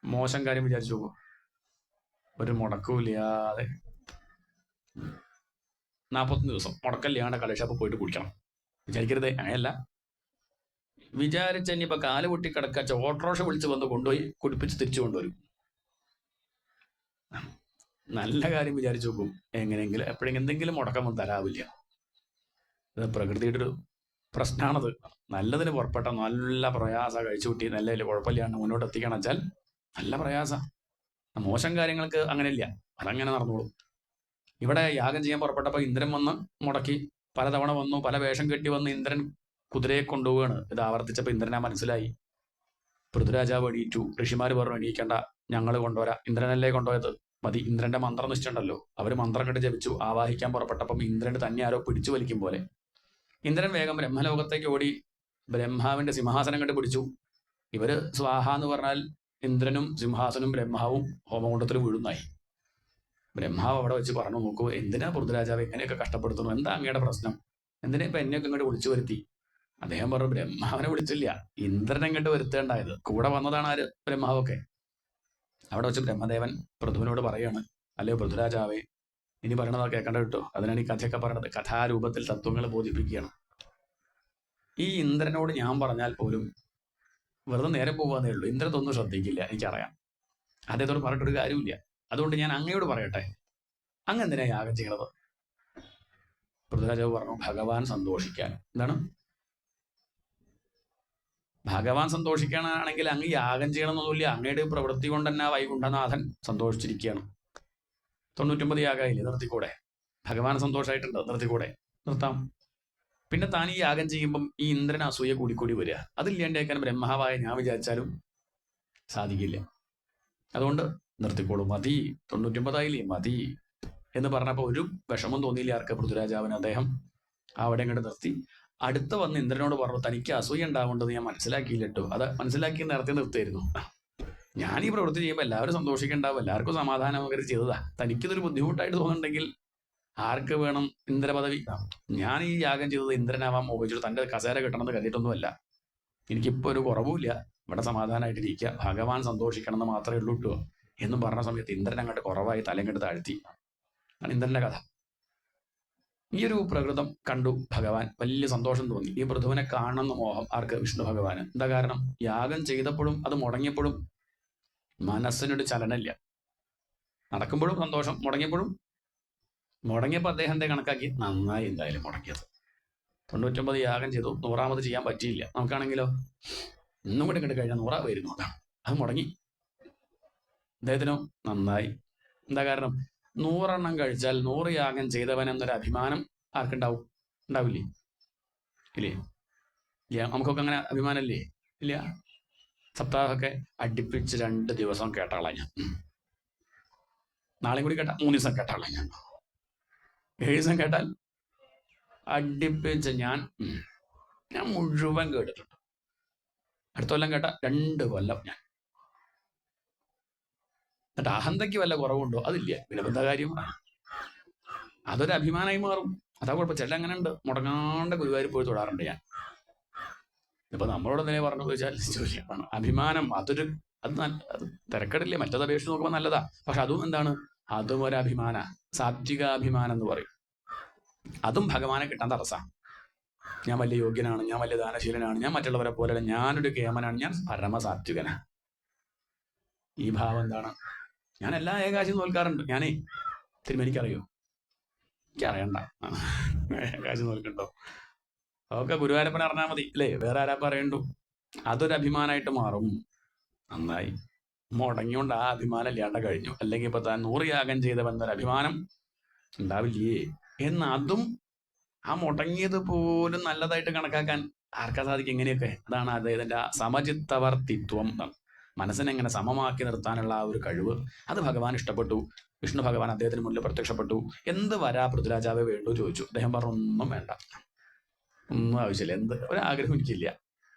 മോശം കാര്യം വിചാരിച്ചു പോകും. ഒരു മുടക്കൂല്ലാതെ 41 ദിവസം മുടക്കല്ലാണ്ട് കലശപ്പ് പോയിട്ട് കുടിക്കണം വിചാരിക്കരുത്. അങ്ങനെയല്ല. വിചാരിച്ച ഇനിയിപ്പോ കാല് പൊട്ടി കിടക്കാച്ച ഓട്ടോറിക്ഷ വിളിച്ച് വന്ന് കൊണ്ടുപോയി കുടിപ്പിച്ച് തിരിച്ചു കൊണ്ടുവരും. നല്ല കാര്യം വിചാരിച്ചു നോക്കും. എങ്ങനെയെങ്കിലും എപ്പോഴെങ്കിലും എന്തെങ്കിലും മുടക്കം വന്ന് തരാവില്ല. ഇത് പ്രകൃതിയുടെ ഒരു പ്രശ്നമാണത്. നല്ലതിന് പുറപ്പെട്ട നല്ല പ്രയാസ കഴിച്ചു കൂട്ടി നല്ല കുഴപ്പമില്ലാണ്ട് മുന്നോട്ട് എത്തിക്കണം വെച്ചാൽ നല്ല പ്രയാസ. മോശം കാര്യങ്ങൾക്ക് അങ്ങനെയില്ല, അതങ്ങനെ നടന്നോളും. ഇവിടെ യാഗം ചെയ്യാൻ പുറപ്പെട്ടപ്പോൾ ഇന്ദ്രൻ വന്ന് മുടക്കി. പലതവണ വന്നു, പല വേഷം കെട്ടി വന്ന് ഇന്ദ്രൻ കുതിരയെ കൊണ്ടുപോവുകയാണ്. ഇത് ആവർത്തിച്ചപ്പോൾ ഇന്ദ്രനെ മനസ്സിലായി. പൃഥ്വിരാജാവ് എണീറ്റു. ഋഷിമാർ പറഞ്ഞു എണീക്കണ്ട, ഞങ്ങൾ കൊണ്ടുവരാം. ഇന്ദ്രനല്ലേ കൊണ്ടുപോയത്, മതി. ഇന്ദ്രന്റെ മന്ത്രം നിശ്ചയുണ്ടല്ലോ, അവര് മന്ത്രം കണ്ട് ജപിച്ചു. ആവാഹിക്കാൻ പുറപ്പെട്ടപ്പം ഇന്ദ്രന് തന്നെ ആരോ പിടിച്ചു വലിക്കും പോലെ ഇന്ദ്രൻ വേഗം ബ്രഹ്മലോകത്തേക്ക് ഓടി ബ്രഹ്മാവിന്റെ സിംഹാസനം കണ്ട് പിടിച്ചു. ഇവര് സ്വാഹ എന്ന് പറഞ്ഞാൽ ഇന്ദ്രനും സിംഹാസനും ബ്രഹ്മാവും ഹോമകുണ്ടത്തിൽ വീഴുന്നായി. ബ്രഹ്മാവ് അവിടെ വെച്ച് പറഞ്ഞു, നോക്കൂ, എന്തിനാ പൃഥ്വിരാജാവ് എങ്ങനെയൊക്കെ കഷ്ടപ്പെടുത്തുന്നു? എന്താ അങ്ങയുടെ പ്രശ്നം? എന്തിനാ ഇപ്പൊ എന്നെയൊക്കെ ഇങ്ങോട്ട് വിളിച്ചു വരുത്തി? അദ്ദേഹം പറഞ്ഞു, ബ്രഹ്മാവിനെ വിളിച്ചില്ല, ഇന്ദ്രനെ ഇങ്ങോട്ട് വരുത്തേണ്ടായത്. കൂടെ വന്നതാണ് ആര്? ബ്രഹ്മാവൊക്കെ. അവിടെ വെച്ച് ബ്രഹ്മദേവൻ പൃഥുവിനോട് പറയാണ്, അല്ലയോ പൃഥ്വിരാജാവേ, ഇനി പറയണതാ കേൾക്കേണ്ട കേട്ടോ. അതിനാണ് ഈ കഥയൊക്കെ പറയണത്. കഥാരൂപത്തിൽ തത്വങ്ങൾ ബോധിപ്പിക്കുകയാണ്. ഈ ഇന്ദ്രനോട് ഞാൻ പറഞ്ഞാൽ പോലും വെറുതെ നേരെ പോകാന്നേ ഉള്ളൂ. ഇന്ദ്രനൊന്നും ശ്രദ്ധിക്കില്ല, എനിക്കറിയാം. അദ്ദേഹത്തോട് പറഞ്ഞിട്ടൊരു കാര്യമില്ല. അതുകൊണ്ട് ഞാൻ അങ്ങയോട് പറയട്ടെ, അങ്ങ് എന്തിനാ യാഗം ചെയ്യണത്? പൃഥ്വിരാജാവ് പറഞ്ഞു, ഭഗവാൻ സന്തോഷിക്കാൻ. എന്താണ്? ഭഗവാൻ സന്തോഷിക്കാനാണെങ്കിൽ അങ്ങ് യാഗം ചെയ്യണമെന്നൊന്നുമില്ല. അങ്ങയുടെ പ്രവൃത്തി കൊണ്ട് തന്നെ വൈകുണ്ഠനാഥൻ സന്തോഷിച്ചിരിക്കുകയാണ്. 99 യാഗമായില്ലേ, നിർത്തിക്കൂടെ? ഭഗവാൻ സന്തോഷമായിട്ടുണ്ട്, നിർത്തിക്കൂടെ? നിർത്താം. പിന്നെ താൻ ഈ യാഗം ചെയ്യുമ്പം ഈ ഇന്ദ്രൻ അസൂയ കൂടിക്കൂടി വരിക. അതില്ലാണ്ടേക്കാൻ ബ്രഹ്മാവായ ഞാൻ വിചാരിച്ചാലും സാധിക്കില്ല. അതുകൊണ്ട് നിർത്തിക്കോളൂ, മതി. 99 മതി എന്ന് പറഞ്ഞപ്പോൾ ഒരു വിഷമം തോന്നിയില്ല ആർക്ക്? പൃഥ്വിരാജാവിന്. അദ്ദേഹം അവിടെ ഇങ്ങോട്ട് നിർത്തി. അടുത്ത് വന്ന് ഇന്ദ്രനോട് പറഞ്ഞു, തനിക്ക് അസൂയ ഉണ്ടാവേണ്ടത് ഞാൻ മനസ്സിലാക്കിയില്ലട്ടോ. അത് മനസ്സിലാക്കി നേരത്തെ നിർത്തിയായിരുന്നു. ഞാൻ ഈ പ്രവൃത്തി ചെയ്യുമ്പോൾ എല്ലാവരും സന്തോഷിക്കണ്ടാവും, എല്ലാവർക്കും സമാധാനമൊക്കെ ചെയ്തതാ. തനിക്കിതൊരു ബുദ്ധിമുട്ടായിട്ട് തോന്നുന്നുണ്ടെങ്കിൽ ആർക്ക് വേണം ഇന്ദ്രപദവി? ഞാൻ ഈ യാഗം ചെയ്തത് ഇന്ദ്രനാവാൻ മോഹിച്ചിട്ട് തൻ്റെ കസേര കിട്ടണമെന്ന് കരുതിയിട്ടൊന്നുമല്ല. എനിക്കിപ്പോൾ ഒരു കുറവുമില്ല. ഇവിടെ സമാധാനമായിട്ടിരിക്കുക, ഭഗവാൻ സന്തോഷിക്കണം എന്ന് മാത്രമേ ഉള്ളൂ കേട്ടോ. എന്നും പറഞ്ഞ സമയത്ത് ഇന്ദ്രൻ അങ്ങോട്ട് കുറവായി തലങ്ങോട്ട് താഴ്ത്തി. ആണ് ഇന്ദ്രന്റെ കഥ. ഈ ഒരു പ്രകൃതം കണ്ടു ഭഗവാൻ വലിയ സന്തോഷം തോന്നി. ഈ പൃഥുവിനെ കാണണമെന്ന് മോഹം ആർക്ക്? വിഷ്ണു ഭഗവാന്. എന്താ കാരണം? യാഗം ചെയ്തപ്പോഴും അത് മുടങ്ങിയപ്പോഴും മനസ്സിനൊരു ചലനമില്ല. നടക്കുമ്പോഴും സന്തോഷം, മുടങ്ങിയപ്പോൾ അദ്ദേഹത്തെ കണക്കാക്കി നന്നായി എന്തായാലും മുടങ്ങിയത്. 99 യാഗം ചെയ്തു, 100ാമത് ചെയ്യാൻ പറ്റിയില്ല. നമുക്കാണെങ്കിലോ ഇന്നും കൂടെ ഇങ്ങോട്ട് കഴിഞ്ഞാൽ 100 വരുന്നു. അതാണ് അത് മുടങ്ങി. അദ്ദേഹത്തിനോ നന്നായി. എന്താ കാരണം? 100 കഴിച്ചാൽ 100 യാഗം ചെയ്തവൻ എന്നൊരു അഭിമാനം ആർക്കുണ്ടാവും? ഉണ്ടാവില്ലേ? ഇല്ലേ? ഇല്ല. നമുക്കൊക്കെ അങ്ങനെ അഭിമാനമില്ലേ? ഇല്ല. സപ്താഹമൊക്കെ അടുപ്പിച്ച് 2 ദിവസം കേട്ടാളാ ഞാൻ. നാളെയും കൂടി കേട്ടാൽ 3 ദിവസം കേട്ടാളാ ഞാൻ. 7 ദിവസം കേട്ടാൽ അടുപ്പിച്ച് ഞാൻ മുഴുവൻ കേട്ടിട്ടുണ്ട്. അടുത്ത കൊല്ലം കേട്ട 2 കൊല്ലം ഞാൻ. എന്നിട്ട് അഹന്തയ്ക്ക് വല്ല കുറവുണ്ടോ? അതില്ല. പിന്നെ എന്താ കാര്യം? അതൊരു അഭിമാനമായി മാറും. അതാ കുഴപ്പം. ചില അങ്ങനെ ഉണ്ട്, മുടങ്ങാണ്ട് ഗുരുവായൂർ പോയി തൊടാറുണ്ട് ഞാൻ. ഇപ്പൊ നമ്മളോട് എന്തിനെ പറഞ്ഞു ചോദിച്ചാൽ ചോദിക്കണം. അഭിമാനം അത് തിരക്കടില്ലേ, മറ്റത് അപേക്ഷിച്ച് നോക്കുമ്പോൾ നല്ലതാ. പക്ഷെ അതും എന്താണ്? അതും ഒരു അഭിമാന, സാത്വികാഭിമാനം എന്ന് പറയും. അതും ഭഗവാനെ കിട്ടാൻ തടസ്സമാണ്. ഞാൻ വലിയ യോഗ്യനാണ്, ഞാൻ വലിയ ദാനശീലനാണ്, ഞാൻ മറ്റുള്ളവരെ പോലെ, ഞാനൊരു കേമനാണ്, ഞാൻ പരമസാത്വികനാണ്. ഈ ഭാവം എന്താണ്? ഞാൻ എല്ലാ ഏകാശിയും നോൽക്കാറുണ്ട്. ഞാനേ തിരുമേനിക്കറിയോ? എനിക്കറിയണ്ട. ഏകാശി നോൽക്കണ്ടോ? അതൊക്കെ ഗുരുവായൂരപ്പനെ അറിഞ്ഞാൽ മതി അല്ലേ? വേറെ ആരാ പറയണ്ടു? അതൊരു അഭിമാനമായിട്ട് മാറും. നന്നായി. മുടങ്ങിയോണ്ട് ആ അഭിമാനം ഇല്ലാണ്ട് കഴിഞ്ഞു. അല്ലെങ്കിൽ ഇപ്പൊ താൻ 100 യാഗം ചെയ്തവെന്നൊരു അഭിമാനം ഉണ്ടാവില്ലേ എന്ന് അതും ആ മുടങ്ങിയത് പോലും നല്ലതായിട്ട് കണക്കാക്കാൻ ആർക്കാ സാധിക്കും? എങ്ങനെയൊക്കെ? അതാണ് അദ്ദേഹത്തിന്റെ സമചിത്തവർത്തിത്വം. മനസ്സിനെ എങ്ങനെ സമമാക്കി നിർത്താനുള്ള ആ ഒരു കഴിവ്, അത് ഭഗവാൻ ഇഷ്ടപ്പെട്ടു. വിഷ്ണു ഭഗവാൻ അദ്ദേഹത്തിന് മുന്നിൽ പ്രത്യക്ഷപ്പെട്ടു. എന്ത് വരാ പൃഥ്വിരാജാവേ വേണ്ടു ചോദിച്ചു. അദ്ദേഹം പറഞ്ഞു ഒന്നും വേണ്ട, ഒന്നും ആവശ്യമില്ല. എന്ത് ഒരാഗ്രഹം എനിക്കില്ല.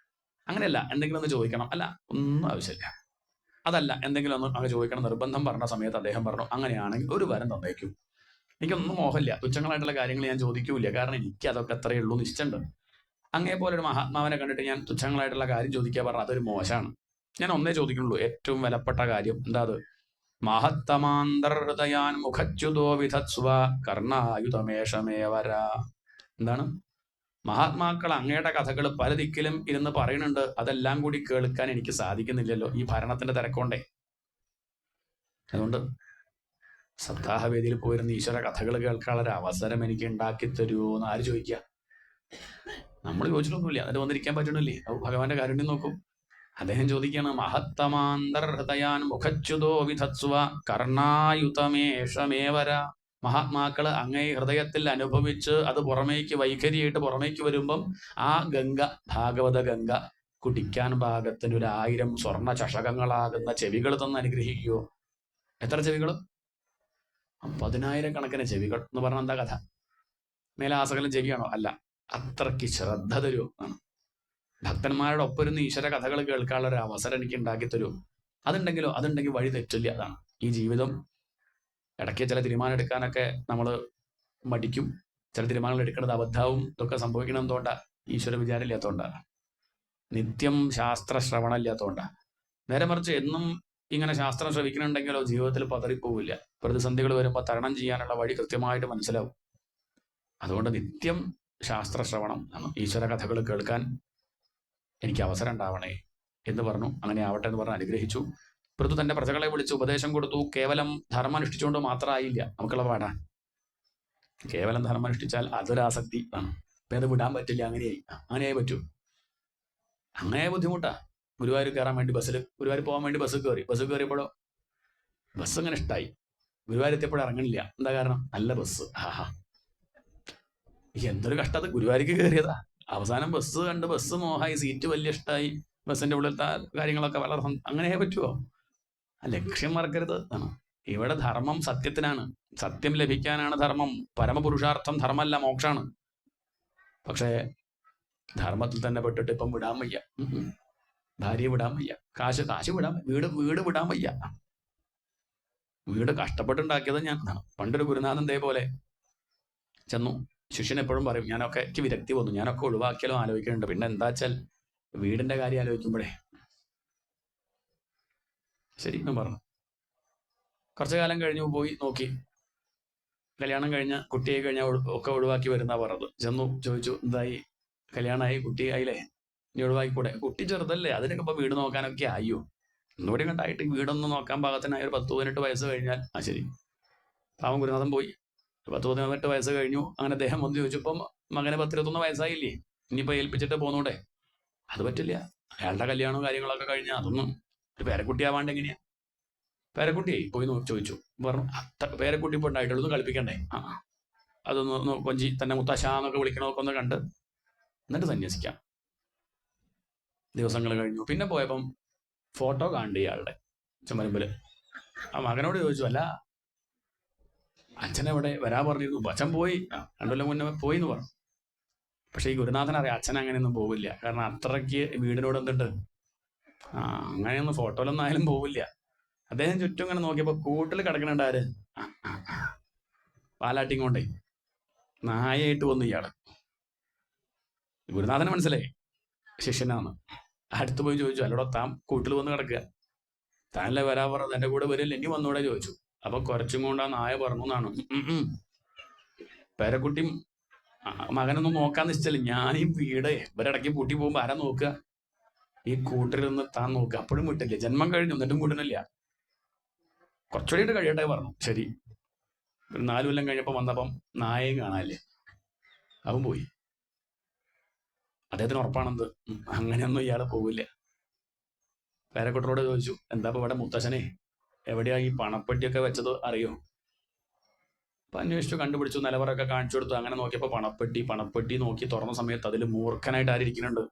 അങ്ങനെയല്ല, എന്തെങ്കിലും ഒന്ന് ചോദിക്കണം. അല്ല, ഒന്നും ആവശ്യമില്ല. അതല്ല, എന്തെങ്കിലും ഒന്ന് അങ്ങ് ചോദിക്കണം നിർബന്ധം പറഞ്ഞ സമയത്ത് അദ്ദേഹം പറഞ്ഞു അങ്ങനെയാണെങ്കിൽ ഒരു വരം തന്നേക്കും. എനിക്കൊന്നും മോഹമില്ല, തുച്ഛങ്ങളായിട്ടുള്ള കാര്യങ്ങൾ ഞാൻ ചോദിക്കൂല. കാരണം എനിക്ക് അതൊക്കെ അത്രയേ ഉള്ളൂ, നിശ്ചയുണ്ട്. അങ്ങേപോലെ ഒരു മഹാത്മാവിനെ കണ്ടിട്ട് ഞാൻ തുച്ഛങ്ങളായിട്ടുള്ള കാര്യം ചോദിക്കുക പറഞ്ഞാൽ അതൊരു മോശമാണ്. ഞാൻ ഒന്നേ ചോദിക്കുന്നുള്ളൂ, ഏറ്റവും വിലപ്പെട്ട കാര്യം. എന്താ അത്? മഹത്തമാന്തർഹൃദയാൻ മുഖച്യുതോ വിധത്സ്വ കർണായുധമേഷമേവര. എന്താണ്? മഹാത്മാക്കൾ അങ്ങയുടെ കഥകൾ പല ദിക്കിലും ഇരുന്ന് പറയുന്നുണ്ട്. അതെല്ലാം കൂടി കേൾക്കാൻ എനിക്ക് സാധിക്കുന്നില്ലല്ലോ, ഈ ഭരണത്തിന്റെ തിരക്കൊണ്ടേ. അതുകൊണ്ട് സപ്താഹവേദിയിൽ പോയിരുന്ന ഈശ്വര കഥകൾ കേൾക്കാനുള്ള അവസരം എനിക്ക് ഉണ്ടാക്കി തരുമോ എന്ന് ആര് ചോദിക്കുക? നമ്മൾ ചോദിച്ചിട്ടൊന്നുമില്ല, അതിന് വന്നിരിക്കാൻ പറ്റണില്ലേ? ഭഗവാന്റെ കാരുണ്യം നോക്കും. അദ്ദേഹം ചോദിക്കുകയാണ്, മഹത്തമാന്തർഹൃദയാൻ മുഖച്യുതോ വിധത്സ്വ കർണായുധമേഷമേവര. മഹാത്മാക്കള് അങ്ങേ ഹൃദയത്തിൽ അനുഭവിച്ച് അത് പുറമേക്ക് വൈഖരിയായിട്ട് പുറമേക്ക് വരുമ്പം ആ ഗംഗ, ഭാഗവത ഗംഗ, കുടിക്കാൻ പാകത്തിന് 1000 സ്വർണ്ണ ചഷകങ്ങളാകുന്ന ചെവികൾ തന്ന് അനുഗ്രഹിക്കുവോ? എത്ര ചെവികൾ? 10,000 കണക്കിന് ചെവികൾ എന്ന് പറഞ്ഞാൽ എന്താ കഥ? മേലാസകലം ചെവിയാണോ? അല്ല, അത്രയ്ക്ക് ശ്രദ്ധ തരുമോ ആണ്. ഭക്തന്മാരുടെ ഒപ്പം ഇരുന്ന് ഈശ്വര കഥകൾ കേൾക്കാനുള്ള ഒരു അവസരം എനിക്ക് ഉണ്ടാക്കി തരൂ. അതുണ്ടെങ്കിൽ വഴി തെറ്റില്ല. അതാണ് ഈ ജീവിതം. ഇടയ്ക്ക് ചില തീരുമാനം എടുക്കാനൊക്കെ നമ്മൾ മടിക്കും. ചില തീരുമാനങ്ങൾ എടുക്കുന്നത് അബദ്ധാവും ഇതൊക്കെ സംഭവിക്കണം എന്തുകൊണ്ടാണ്? ഈശ്വര വിചാരം ഇല്ലാത്തതുകൊണ്ടാണ്. നിത്യം ശാസ്ത്ര ശ്രവണം ഇല്ലാത്തതുകൊണ്ടാണ്. നേരെ മറിച്ച് എന്നും ഇങ്ങനെ ശാസ്ത്രം ശ്രവിക്കണമെങ്കിലോ ജീവിതത്തിൽ പതറിപ്പോവില്ല. പ്രതിസന്ധികൾ വരുമ്പോൾ തരണം ചെയ്യാനുള്ള വഴി കൃത്യമായിട്ട് മനസ്സിലാവും. അതുകൊണ്ട് നിത്യം ശാസ്ത്ര ശ്രവണം, ഈശ്വര കഥകൾ കേൾക്കാൻ എനിക്ക് അവസരം ഉണ്ടാവണേ എന്ന് പറഞ്ഞു. അങ്ങനെ ആവട്ടെ എന്ന് പറഞ്ഞ് അനുഗ്രഹിച്ചു. പൃഥു തന്റെ പ്രജകളെ വിളിച്ച് ഉപദേശം കൊടുത്തു. കേവലം ധർമ്മം അനുഷ്ഠിച്ചുകൊണ്ട് മാത്രമായില്ല, നമുക്കുള്ള പാടാ. കേവലം ധർമ്മം അനുഷ്ഠിച്ചാൽ അതൊരാസക്തി ആണ്. അപ്പം അത് വിടാൻ പറ്റില്ല. അങ്ങനെയായി പറ്റൂ. അങ്ങനെ ബുദ്ധിമുട്ടാ. ഗുരുവായൂർ കയറാൻ വേണ്ടി ഗുരുവായൂർ പോകാൻ വേണ്ടി ബസ് കയറിയപ്പോഴോ ബസ് ഇങ്ങനെ ഇഷ്ടമായി. ഗുരുവായൂർ എത്തിയപ്പോഴും ഇറങ്ങണില്ല. എന്താ കാരണം? നല്ല ബസ്. എന്തൊരു കഷ്ടത്. ഗുരുവായൂർക്ക് കയറിയതാ, അവസാനം ബസ് കണ്ട് ബസ് മോഹായി, സീറ്റ് വലിയ ഇഷ്ടമായി, ബസ്സിന്റെ ഉള്ളിലത്തെ കാര്യങ്ങളൊക്കെ വളരെ അങ്ങനെ പറ്റുമോ? ലക്ഷ്യം മറക്കരുത്. ഇവിടെ ധർമ്മം സത്യത്തിനാണ്. സത്യം ലഭിക്കാനാണ് ധർമ്മം. പരമപുരുഷാർത്ഥം ധർമ്മമല്ല, മോക്ഷാണ്. പക്ഷേ ധർമ്മത്തിൽ തന്നെ പെട്ടിട്ട് ഇപ്പം വിടാൻ വയ്യ. ഭാര്യയെ വിടാൻ വയ്യ, കാശ് വിടാൻ, വീട് വിടാൻ വയ്യ. വീട് കഷ്ടപ്പെട്ടുണ്ടാക്കിയത് ഞാൻ. പണ്ടൊരു ഗുരുനാഥൻ പോലെ ചെന്നു. ശിഷ്യൻ എപ്പോഴും പറയും, എനിക്ക് വിരക്തി വന്നു, ഞാനൊക്കെ ഒഴിവാക്കിയാലോ ആലോചിക്കുന്നുണ്ട്. പിന്നെ എന്താ വെച്ചാൽ വീടിന്റെ കാര്യം ആലോചിക്കുമ്പോഴേ ശരി എന്ന് പറഞ്ഞു. കുറച്ചു കാലം കഴിഞ്ഞു പോയി നോക്കി. കല്യാണം കഴിഞ്ഞ് കുട്ടിയായി കഴിഞ്ഞാൽ ഒക്കെ ഒഴിവാക്കി വരുന്ന പറഞ്ഞത്. ചെന്നു ചോദിച്ചു, എന്തായി, കല്യാണമായി കുട്ടിയായില്ലേ, ഇനി ഒഴിവാക്കിക്കൂടെ? കുട്ടി ചെറുതല്ലേ, അതിനൊക്കെ ഇപ്പൊ വീട് നോക്കാനൊക്കെ ആയോ? ഒന്നുകൂടി കണ്ടായിട്ട് വീടൊന്നും നോക്കാൻ പാകത്തിനായ ഒരു 10-18 വയസ്സ് കഴിഞ്ഞാൽ ശരി. പാവം ഗുരുനാഥൻ പോയി. 10-18 വയസ്സ് കഴിഞ്ഞു. അങ്ങനെ അദ്ദേഹം വന്ന് ചോദിച്ചപ്പം മകനെ 10-21 വയസ്സായില്ലേ, ഇനിയിപ്പോ ഏൽപ്പിച്ചിട്ട് പോന്നൂടെ? അത് പറ്റില്ല, അയാളുടെ കല്യാണവും കാര്യങ്ങളൊക്കെ കഴിഞ്ഞാൽ അതൊന്നും ഒരു പേരക്കുട്ടിയാവാണ്ട് എങ്ങനെയാ? പേരക്കുട്ടിയായി പോയി ചോദിച്ചു. പറഞ്ഞു, പേരക്കുട്ടി ഇപ്പൊ ഉണ്ടായിട്ടുള്ളൂ, കളിപ്പിക്കണ്ടേ? അതൊന്ന് കൊഞ്ചി തന്നെ മുത്തശ്ശാന്നൊക്കെ വിളിക്കണമൊക്കെ ഒന്ന് കണ്ട് എന്നിട്ട് സന്യസിക്കാം. ദിവസങ്ങൾ കഴിഞ്ഞു. പിന്നെ പോയപ്പം ഫോട്ടോ കാണണ്ടേ ഇയാളുടെ ചുമരുമ്പില്. ആ മകനോട് ചോദിച്ചു, അല്ല അച്ഛനെവിടെ വരാൻ പറഞ്ഞിരുന്നു? അച്ഛൻ പോയി, 2 കൊല്ലം മുന്നേ പോയി എന്ന് പറഞ്ഞു. പക്ഷെ ഈ ഗുരുനാഥൻ അറിയാം അച്ഛൻ അങ്ങനെയൊന്നും പോവില്ല. കാരണം അത്രയ്ക്ക് വീടിനോട് എന്തുണ്ട്, അങ്ങനെയൊന്നും ഫോട്ടോയിലൊന്നും ആയാലും പോവില്ല. അദ്ദേഹം ചുറ്റും ഇങ്ങനെ നോക്കിയപ്പോ കൂട്ടിൽ കിടക്കണുണ്ട് ആര്, പാലാട്ടിയും കൊണ്ടേ നായായിട്ട് വന്നു ഇയാള്. ഗുരുനാഥന് മനസ്സിലായി ശിഷ്യനാന്ന്. അടുത്ത് പോയി ചോദിച്ചു, അല്ലടോ താൻ കൂട്ടിൽ വന്ന് കിടക്കുക, താനല്ലേ വരാ പറഞ്ഞത്, എന്റെ കൂടെ വരില്ല, ഇനി വന്നൂടെ ചോദിച്ചു. അപ്പൊ കുറച്ചും കൊണ്ട് ആ നായ പറഞ്ഞു എന്നാണ്, പേരക്കുട്ടിയും മകനൊന്നും നോക്കാൻ നിശ്ചയില്ല, ഞാൻ ഈ വീട് ഇവരിടയ്ക്ക് പൂട്ടി പോകുമ്പോ ആരാ നോക്കുക? ഈ കൂട്ടിലിരുന്ന് താൻ നോക്കുക. അപ്പോഴും വിട്ടില്ല, ജന്മം കഴിഞ്ഞു എന്നിട്ടും കൂട്ടുന്നില്ല. കുറച്ചുകൂടി കഴിയട്ടെ പറഞ്ഞു. ശരി. ഒരു 4 കൊല്ലം കഴിഞ്ഞപ്പോ വന്നപ്പം നായയും കാണാല്ലേ, അവൻ പോയി. അദ്ദേഹത്തിന് ഉറപ്പാണെന്ത്, അങ്ങനെയൊന്നും ഇയാള് പോവില്ല. പേരക്കുട്ടനോട് ചോദിച്ചു, എന്താ ഇപ്പൊ ഇവിടെ മുത്തശ്ശനെ എവിടെയാ ഈ പണപ്പെട്ടിയൊക്കെ വെച്ചത് അറിയോ? അപ്പൊ അന്വേഷിച്ചു, കണ്ടുപിടിച്ചു, നിലവറൊക്കെ കാണിച്ചു കൊടുത്തു. അങ്ങനെ നോക്കിയപ്പോ പണപ്പെട്ടി നോക്കി തുറന്ന സമയത്ത് അതിൽ മൂർഖനായിട്ട് ആരിയ്ക്കുന്നുണ്ട്.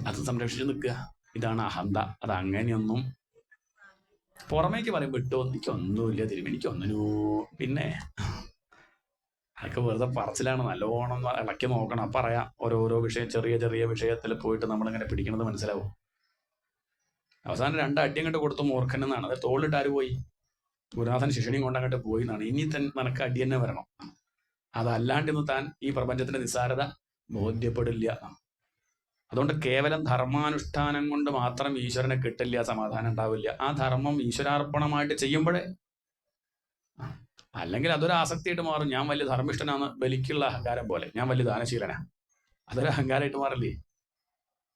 അത് സംരക്ഷിച്ചു നിൽക്കുക. ഇതാണ് അഹന്ത. അത് അങ്ങനെയൊന്നും പുറമേക്ക് പറയുമ്പോൾ ഇട്ടോ എനിക്കൊന്നുമില്ല തിരുമി, എനിക്കൊന്നിനോ, പിന്നെ അതൊക്കെ വെറുതെ പറച്ചിലാണ്. നല്ലോണം ഇളക്കി നോക്കണം. പറയാം ഓരോരോ വിഷയം, ചെറിയ ചെറിയ വിഷയത്തിൽ പോയിട്ട് നമ്മളിങ്ങനെ പിടിക്കണത് മനസ്സിലാവും. അവസാനം 2 അടിയും കണ്ട് കൊടുത്തു മൂർഖൻ എന്നാണ്. അത് തോളിലിട്ട് ആര് പോയി? ഗുരുനാഥൻ ശിഷ്യനെയും കൊണ്ട് അങ്ങോട്ട് പോയി എന്നാണ്. ഇനി നിനക്ക് അടി തന്നെ വരണം, അതല്ലാണ്ട് ഇന്ന് താൻ ഈ പ്രപഞ്ചത്തിന്റെ നിസ്സാരത ബോധ്യപ്പെടില്ല. അതുകൊണ്ട് കേവലം ധർമാനുഷ്ഠാനം കൊണ്ട് മാത്രം ഈശ്വരനെ കിട്ടില്ല, സമാധാനം ഉണ്ടാവില്ല. ആ ധർമ്മം ഈശ്വരാർപ്പണമായിട്ട് ചെയ്യുമ്പോഴേ, അല്ലെങ്കിൽ അതൊരു ആസക്തിയായിട്ട് മാറും. ഞാൻ വലിയ ധർമ്മിഷ്ഠനാണ്, ബലിക്കുള്ള അഹങ്കാരം പോലെ, ഞാൻ വലിയ ദാനശീലനാ, അതൊരു അഹങ്കാരമായിട്ട് മാറില്ലേ.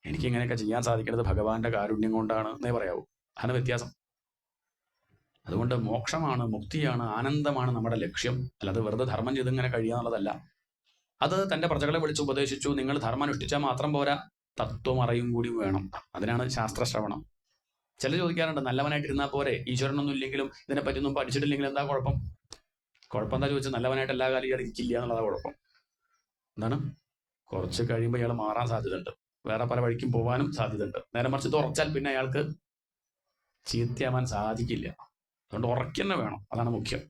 എനിക്ക് ഇങ്ങനെയൊക്കെ ചെയ്യാൻ സാധിക്കുന്നത് ഭഗവാന്റെ കാരുണ്യം കൊണ്ടാണ് എന്നേ പറയാവൂ. അതാണ് വ്യത്യാസം. അതുകൊണ്ട് മോക്ഷമാണ്, മുക്തിയാണ്, ആനന്ദമാണ് നമ്മുടെ ലക്ഷ്യം. അല്ലാതെ വെറുതെ ധർമ്മം ചെയ്ത് ഇങ്ങനെ കഴിയാന്നുള്ളതല്ല. അത് തന്റെ പ്രജകളെ വിളിച്ച് ഉപദേശിച്ചു. നിങ്ങൾ ധർമ്മം അനുഷ്ഠിച്ചാൽ മാത്രം പോരാ, തത്വം അറിയും കൂടി വേണം. അതിനാണ് ശാസ്ത്രശ്രവണം. ചില ചോദിക്കാറുണ്ട്, നല്ലവനായിട്ടിരുന്നാൽ പോരെ, ഈശ്വരനൊന്നും ഇല്ലെങ്കിലും ഇതിനെപ്പറ്റി ഒന്നും പഠിച്ചിട്ടില്ലെങ്കിലും എന്താ കുഴപ്പം? കുഴപ്പം എന്താ ചോദിച്ചാൽ, നല്ലവനായിട്ട് എല്ലാ കാലം ഇയാൾ ഇരിക്കില്ല എന്നുള്ളതാ കുഴപ്പം. എന്താണ്, കുറച്ച് കഴിയുമ്പോൾ ഇയാൾ മാറാൻ സാധ്യതയുണ്ട്, വേറെ പല വഴിക്കും പോകാനും സാധ്യതയുണ്ട്. നേരെ മറിച്ച് ഇത് ഉറച്ചാൽ പിന്നെ അയാൾക്ക് ചീത്തയാവാൻ സാധിക്കില്ല. അതുകൊണ്ട് ഉറക്കന്നെ വേണം, അതാണ് മുഖ്യം.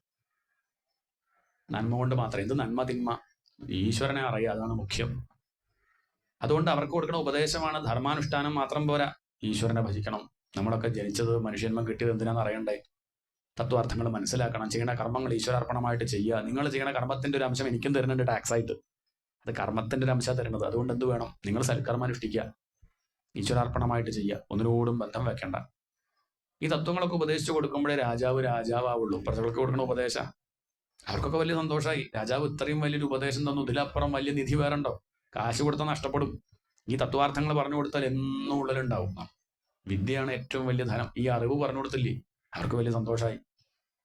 നന്മ കൊണ്ട് മാത്രം, എന്ത് നന്മ തിന്മ ഈശ്വരനെ അറിയുക, അതാണ് മുഖ്യം. അതുകൊണ്ട് അവർക്ക് കൊടുക്കുന്ന ഉപദേശമാണ്, ധർമാനുഷ്ഠാനം മാത്രം പോരാ, ഈശ്വരനെ ഭജിക്കണം. നമ്മളൊക്കെ ജനിച്ചത്, മനുഷ്യന്മ കിട്ടിയത് എന്തിനാന്ന് അറിയണ്ടേ? തത്വാർത്ഥങ്ങൾ മനസ്സിലാക്കണം. ചെയ്യുന്ന കർമ്മങ്ങൾ ഈശ്വരാർപ്പണമായിട്ട് ചെയ്യുക. നിങ്ങൾ ചെയ്യുന്ന കർമ്മത്തിന്റെ ഒരു അംശം എനിക്കും തരുന്നുണ്ട് ടാക്സ് ആയിട്ട്, അത് കർമ്മത്തിന്റെ ഒരു അംശം തരുന്നത്. അതുകൊണ്ട് എന്ത് വേണം, നിങ്ങൾ സൽക്കർമ്മം അനുഷ്ഠിക്കുക, ഈശ്വരാർപ്പണമായിട്ട് ചെയ്യുക, ഒന്നിനോടും ബന്ധം വെക്കണ്ട. ഈ തത്വങ്ങളൊക്കെ ഉപദേശിച്ചു കൊടുക്കുമ്പോഴേ രാജാവാവുള്ളൂ. പ്രജകൾക്ക് കൊടുക്കുന്ന ഉപദേശം അവർക്കൊക്കെ വലിയ സന്തോഷമായി. രാജാവ് ഇത്രയും വലിയൊരു ഉപദേശം തന്നു, ഇതിലപ്പുറം വലിയ നിധി വേറെണ്ടോ? കാശ് കൊടുത്താൽ നഷ്ടപ്പെടും. ഈ തത്വാർത്ഥങ്ങൾ പറഞ്ഞു കൊടുത്താൽ എന്നും ഉള്ളിലുണ്ടാവും. വിദ്യയാണ് ഏറ്റവും വലിയ ധനം. ഈ അറിവ് പറഞ്ഞു കൊടുത്തില്ലേ, അവർക്ക് വലിയ സന്തോഷമായി.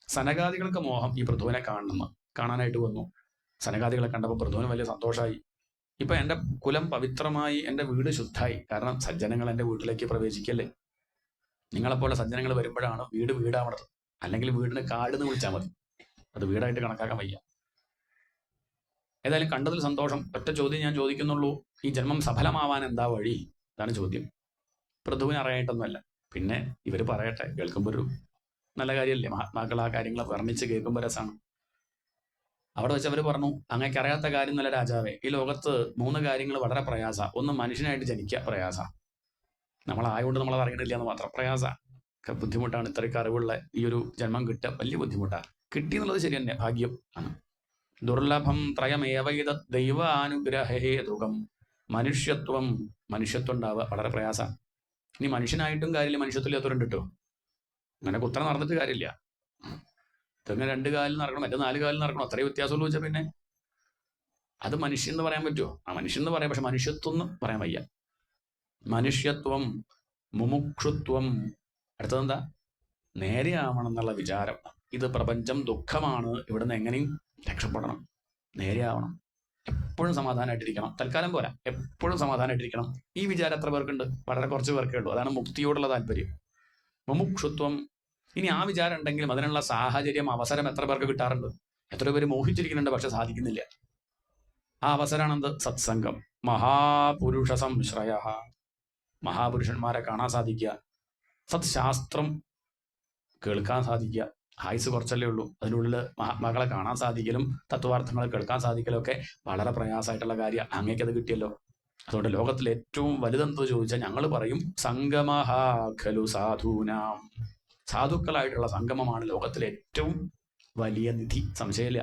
സനകാദികൾക്ക് മോഹം ഈ പൃഥുവിനെ കാണാനായിട്ട് വന്നു. സനകാദികളെ കണ്ടപ്പോൾ പൃഥുവിന് വലിയ സന്തോഷമായി. ഇപ്പൊ എന്റെ കുലം പവിത്രമായി, എന്റെ വീട് ശുദ്ധായി. കാരണം സജ്ജനങ്ങൾ എന്റെ വീട്ടിലേക്ക് പ്രവേശിക്കല്ലേ. നിങ്ങളെപ്പോലെ സജ്ജനങ്ങൾ വരുമ്പോഴാണ് വീട് വീടാവണത്. അല്ലെങ്കിൽ വീടിന് കാടെന്ന് വിളിച്ചാൽ മതി, അത് വീടായിട്ട് കണക്കാക്കാൻ വയ്യ. ഏതായാലും കണ്ടതിൽ സന്തോഷം. ഒറ്റ ചോദ്യം ഞാൻ ചോദിക്കുന്നുള്ളൂ, ഈ ജന്മം സഫലമാവാൻ എന്താ വഴി? ഇതാണ് ചോദ്യം. പൃഥുവിന് അറിയായിട്ടൊന്നുമല്ല. പിന്നെ ഇവര് പറയട്ടെ, കേൾക്കുമ്പോൾ ഒരു നല്ല കാര്യമല്ലേ. മഹാത്മാക്കൾ ആ കാര്യങ്ങൾ വർണ്ണിച്ച് കേൾക്കുമ്പോൾ രസമാണ്. അവിടെ വെച്ച് അവർ പറഞ്ഞു, അങ്ങേക്ക് അറിയാത്ത കാര്യം നല്ല രാജാവേ, ഈ ലോകത്ത് 3 കാര്യങ്ങൾ വളരെ പ്രയാസ. ഒന്ന്, മനുഷ്യനായിട്ട് ജനിക്കുക പ്രയാസ, നമ്മളായതുകൊണ്ട് നമ്മളത് അറിയണില്ല എന്ന് മാത്രം. പ്രയാസ ബുദ്ധിമുട്ടാണ്. ഇത്രയ്ക്ക് അറിവുള്ള ഈ ഒരു ജന്മം കിട്ടുക വലിയ ബുദ്ധിമുട്ടാണ്. കിട്ടി എന്നുള്ളത് ശരി തന്നെ, ഭാഗ്യം ആണ്. ദുർലഭം ത്രയമേവൈത ദൈവാനുഗ്രഹേതുകം. മനുഷ്യത്വം ഉണ്ടാവുക വളരെ പ്രയാസ. ഇനി മനുഷ്യനായിട്ടും കാര്യമില്ല, മനുഷ്യത്വം ഇല്ലാത്തവരുണ്ട് കേട്ടോ. അങ്ങനെ കുത്തനെ നടന്നിട്ട് കാര്യമില്ല. ഇതങ്ങനെ 2 കാലിൽ നടക്കണം, മറ്റേ 4 കാലിൽ നടക്കണം, അത്രയും വ്യത്യാസമുള്ളൂ വെച്ചാൽ പിന്നെ അത് മനുഷ്യൻ എന്ന് പറയാൻ പറ്റുമോ? ആ മനുഷ്യൻ എന്ന് പറയാം, പക്ഷെ മനുഷ്യത്വം എന്ന് പറയാൻ വയ്യ. മനുഷ്യത്വം, മുമുക്ഷുത്വം, അടുത്തതെന്താ? നേരെയാവണം എന്നുള്ള വിചാരം. ഇത് പ്രപഞ്ചം ദുഃഖമാണ്, ഇവിടുന്ന് എങ്ങനെയും രക്ഷപ്പെടണം, നേരെയാവണം, എപ്പോഴും സമാധാനമായിട്ടിരിക്കണം. തൽക്കാലം പോരാ, എപ്പോഴും സമാധാനമായിട്ടിരിക്കണം. ഈ വിചാരം എത്ര പേർക്കുണ്ട്? വളരെ കുറച്ച് പേർക്കേ ഉള്ളൂ. അതാണ് മുക്തിയോടുള്ള താല്പര്യം, മുമുക്ഷുത്വം. ഇനി ആ വിചാരം ഉണ്ടെങ്കിലും അതിനുള്ള സാഹചര്യം, അവസരം എത്ര പേർക്ക് കിട്ടാറുണ്ട്? എത്ര പേര് മോഹിച്ചിരിക്കുന്നുണ്ട്, പക്ഷെ സാധിക്കുന്നില്ല. ആ അവസരമാണെന്ത്? സത്സംഗം. മഹാപുരുഷ സംശ്രയ, മഹാപുരുഷന്മാരെ കാണാൻ സാധിക്കുക, സത്ശാസ്ത്രം കേൾക്കാൻ സാധിക്കുക. ആയുസ് കുറച്ചല്ലേ ഉള്ളൂ, അതിനുള്ളിൽ മഹാത്മാക്കളെ കാണാൻ സാധിക്കലും തത്വാർത്ഥങ്ങൾ കേൾക്കാൻ സാധിക്കലും ഒക്കെ വളരെ പ്രയാസമായിട്ടുള്ള കാര്യം. അങ്ങേക്കത് കിട്ടിയല്ലോ. അതുകൊണ്ട് ലോകത്തിൽ ഏറ്റവും വലുതെന്ത് ചോദിച്ചാൽ ഞങ്ങൾ പറയും സംഗമഃ ഖലു സാധൂനാം. സാധുക്കളായിട്ടുള്ള സംഗമമാണ് ലോകത്തിലെ ഏറ്റവും വലിയ നിധി, സംശയമില്ല.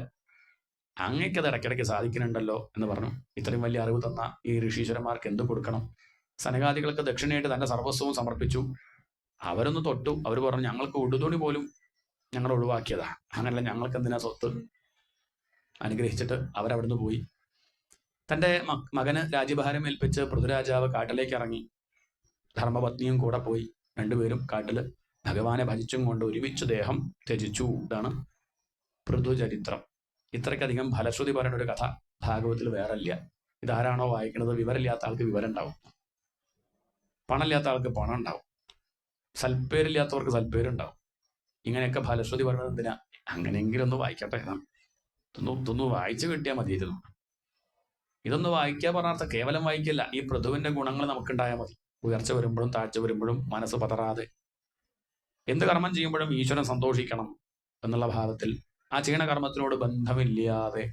അങ്ങേക്കത് ഇടയ്ക്കിടയ്ക്ക് സാധിക്കുന്നുണ്ടല്ലോ എന്ന് പറഞ്ഞു. ഇത്രയും വലിയ അറിവ് തന്ന ഈ ഋഷീശ്വരന്മാർക്ക് എന്ത് കൊടുക്കണം? സനകാദികൾക്ക് ദക്ഷിണയായിട്ട് തന്റെ സർവസ്വവും സമർപ്പിച്ചു. അവരൊന്ന് തൊട്ടു, അവർ പറഞ്ഞു ഞങ്ങൾക്ക് ഉടുതുണി പോലും ഞങ്ങൾ ഒഴിവാക്കിയതാ, അങ്ങനല്ല ഞങ്ങൾക്ക് എന്തിനാ സ്വത്ത്. അനുഗ്രഹിച്ചിട്ട് അവരവിടുന്ന് പോയി. തൻ്റെ മകന് രാജ്യഭാരം ഏൽപ്പിച്ച് പൃഥ്വിരാജാവ് കാട്ടിലേക്ക് ഇറങ്ങി. ധർമ്മപത്നിയും കൂടെ പോയി. രണ്ടുപേരും കാട്ടില് ഭഗവാനെ ഭജിച്ചും കൊണ്ട് ഒരുമിച്ച് ദേഹം ത്യജിച്ചു. ഇതാണ് പൃഥുചരിത്രം. ഇത്രയ്ക്കധികം ഫലശ്രുതി പറയുന്ന ഒരു കഥ ഭാഗവത്തിൽ വേറെ ഇല്ല. ഇതാരാണോ വായിക്കുന്നത്, വിവരമില്ലാത്ത ആൾക്ക് വിവരം ഉണ്ടാവും, പണമില്ലാത്ത ആൾക്ക് പണം ഉണ്ടാവും, സൽപ്പേരില്ലാത്തവർക്ക് സൽപ്പേരുണ്ടാവും. ഇങ്ങനെയൊക്കെ ഫലശ്രുതി പറയുന്നത് എന്തിനാ? അങ്ങനെയെങ്കിലും ഒന്ന് വായിക്കട്ടെ. ഇതൊന്ന് വായിച്ചു കിട്ടിയാൽ മതിയായിരുന്നു. ഇതൊന്ന് വായിക്കുക പറഞ്ഞാൽ കേവലം വായിക്കില്ല, ഈ പൃഥുവിന്റെ ഗുണങ്ങൾ നമുക്കുണ്ടായാൽ മതി. ഉയർച്ച വരുമ്പോഴും താഴ്ച വരുമ്പോഴും മനസ്സ് പതറാതെ, എന്ത് കർമ്മം ചെയ്യുമ്പോഴും ഈശ്വരൻ സന്തോഷിക്കണം എന്നുള്ള ഭാവത്തിൽ, ആ ചെയ്യണ കർമ്മത്തിനോട് ബന്ധമില്ലാതെ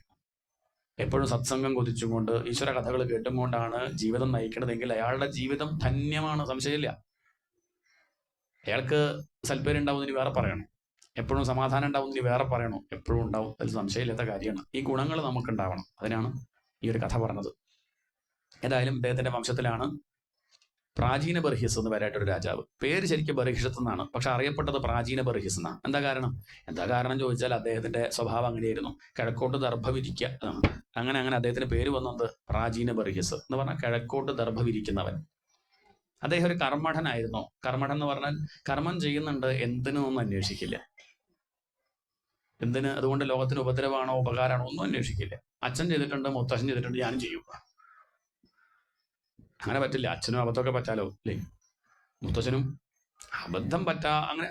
എപ്പോഴും സത്സംഗം കൊതിച്ചുകൊണ്ട് ഈശ്വര കഥകൾ കേട്ടുകൊണ്ടാണ് ജീവിതം നയിക്കണതെങ്കിൽ അയാളുടെ ജീവിതം ധന്യമാണ്, സംശയമില്ല. അയാൾക്ക് സൽപ്പേരുണ്ടാവും ഇനി വേറെ പറയണം, എപ്പോഴും സമാധാനം ഉണ്ടാവും ഇനി വേറെ പറയണോ? എപ്പോഴും ഉണ്ടാവും, അതിൽ സംശയമില്ലാത്ത കാര്യമാണ്. ഈ ഗുണങ്ങൾ നമുക്കുണ്ടാവണം, അതിനാണ് ഈ ഒരു കഥ പറഞ്ഞത്. ഏതായാലും ഇദ്ദേഹത്തിന്റെ വംശത്തിലാണ് പ്രാചീന ബർഹിസ് എന്ന് പേരായിട്ടൊരു രാജാവ്. പേര് ശരിക്കും ബർഹിഷത്ത് എന്നാണ്, പക്ഷെ അറിയപ്പെട്ടത് പ്രാചീന ബർഹിസ് എന്നാണ്. എന്താ കാരണം ചോദിച്ചാൽ അദ്ദേഹത്തിന്റെ സ്വഭാവം അങ്ങനെയായിരുന്നു. കിഴക്കോട്ട് ദർഭ വിരിക്കുക, അങ്ങനെ അദ്ദേഹത്തിന് പേര് വന്നത് പ്രാചീന ബർഹിസ് എന്ന് പറഞ്ഞാൽ കിഴക്കോട്ട് ദർഭ വിരിക്കുന്നവൻ. അദ്ദേഹം ഒരു കർമ്മഠനായിരുന്നു. കർമ്മഠൻ എന്ന് പറഞ്ഞാൽ കർമ്മം ചെയ്യുന്നുണ്ട്, എന്തിനൊന്നും അന്വേഷിക്കില്ല. എന്തിന്? അതുകൊണ്ട് ലോകത്തിന് ഉപദ്രവമാണോ ഉപകാരമാണോ ഒന്നും അന്വേഷിക്കില്ല. അച്ഛൻ ചെയ്തിട്ടുണ്ട്, മുത്തശ്ശൻ ചെയ്തിട്ടുണ്ട്, ഞാനും ചെയ്യും. അങ്ങനെ പറ്റില്ല. അച്ഛനും അബദ്ധമൊക്കെ പറ്റാലോ അല്ലേ? മുത്തശ്ശനും അബദ്ധം അങ്ങനെ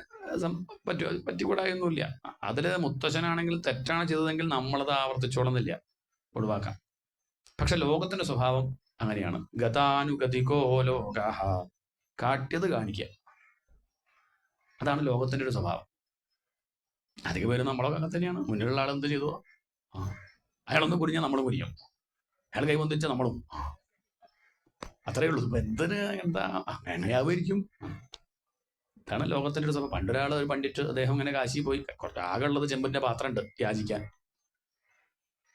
പറ്റിക്കൂടായൊന്നുമില്ല. അതില് മുത്തശ്ശനാണെങ്കിൽ തെറ്റാണ് ചെയ്തതെങ്കിൽ നമ്മളത് ആവർത്തിച്ചോളുന്നില്ല, ഒഴിവാക്കാം. പക്ഷെ ലോകത്തിന്റെ സ്വഭാവം അങ്ങനെയാണ്. ഗതാനുഗതികോ ലോകാഹ, കാട്ടിയത് കാണിക്കുക, അതാണ് ലോകത്തിന്റെ ഒരു സ്വഭാവം. അധിക പേര് നമ്മളൊക്കെ അങ്ങനെ തന്നെയാണ്. മുന്നിലുള്ള ആൾ എന്ത് ചെയ്തു, അയാളൊന്ന് കുരിഞ്ഞാൽ നമ്മളും കുരിയും, അയാൾ കൈവന്നിച്ചാൽ നമ്മളും, അത്രയേ ഉള്ളൂ. എന്തിന് എന്താ എങ്ങനെയാവുമായിരിക്കും? ഇതാണ് ലോകത്തിന്റെ ഒരു സ്വഭാവം. പണ്ടൊരാൾ, ഒരു പണ്ഡിറ്റ്, അദ്ദേഹം ഇങ്ങനെ കാശി പോയി. കുറച്ച് ആകെ ഉള്ളത് ചെമ്പിന്റെ പാത്രം ഉണ്ട് യാചിക്കാൻ.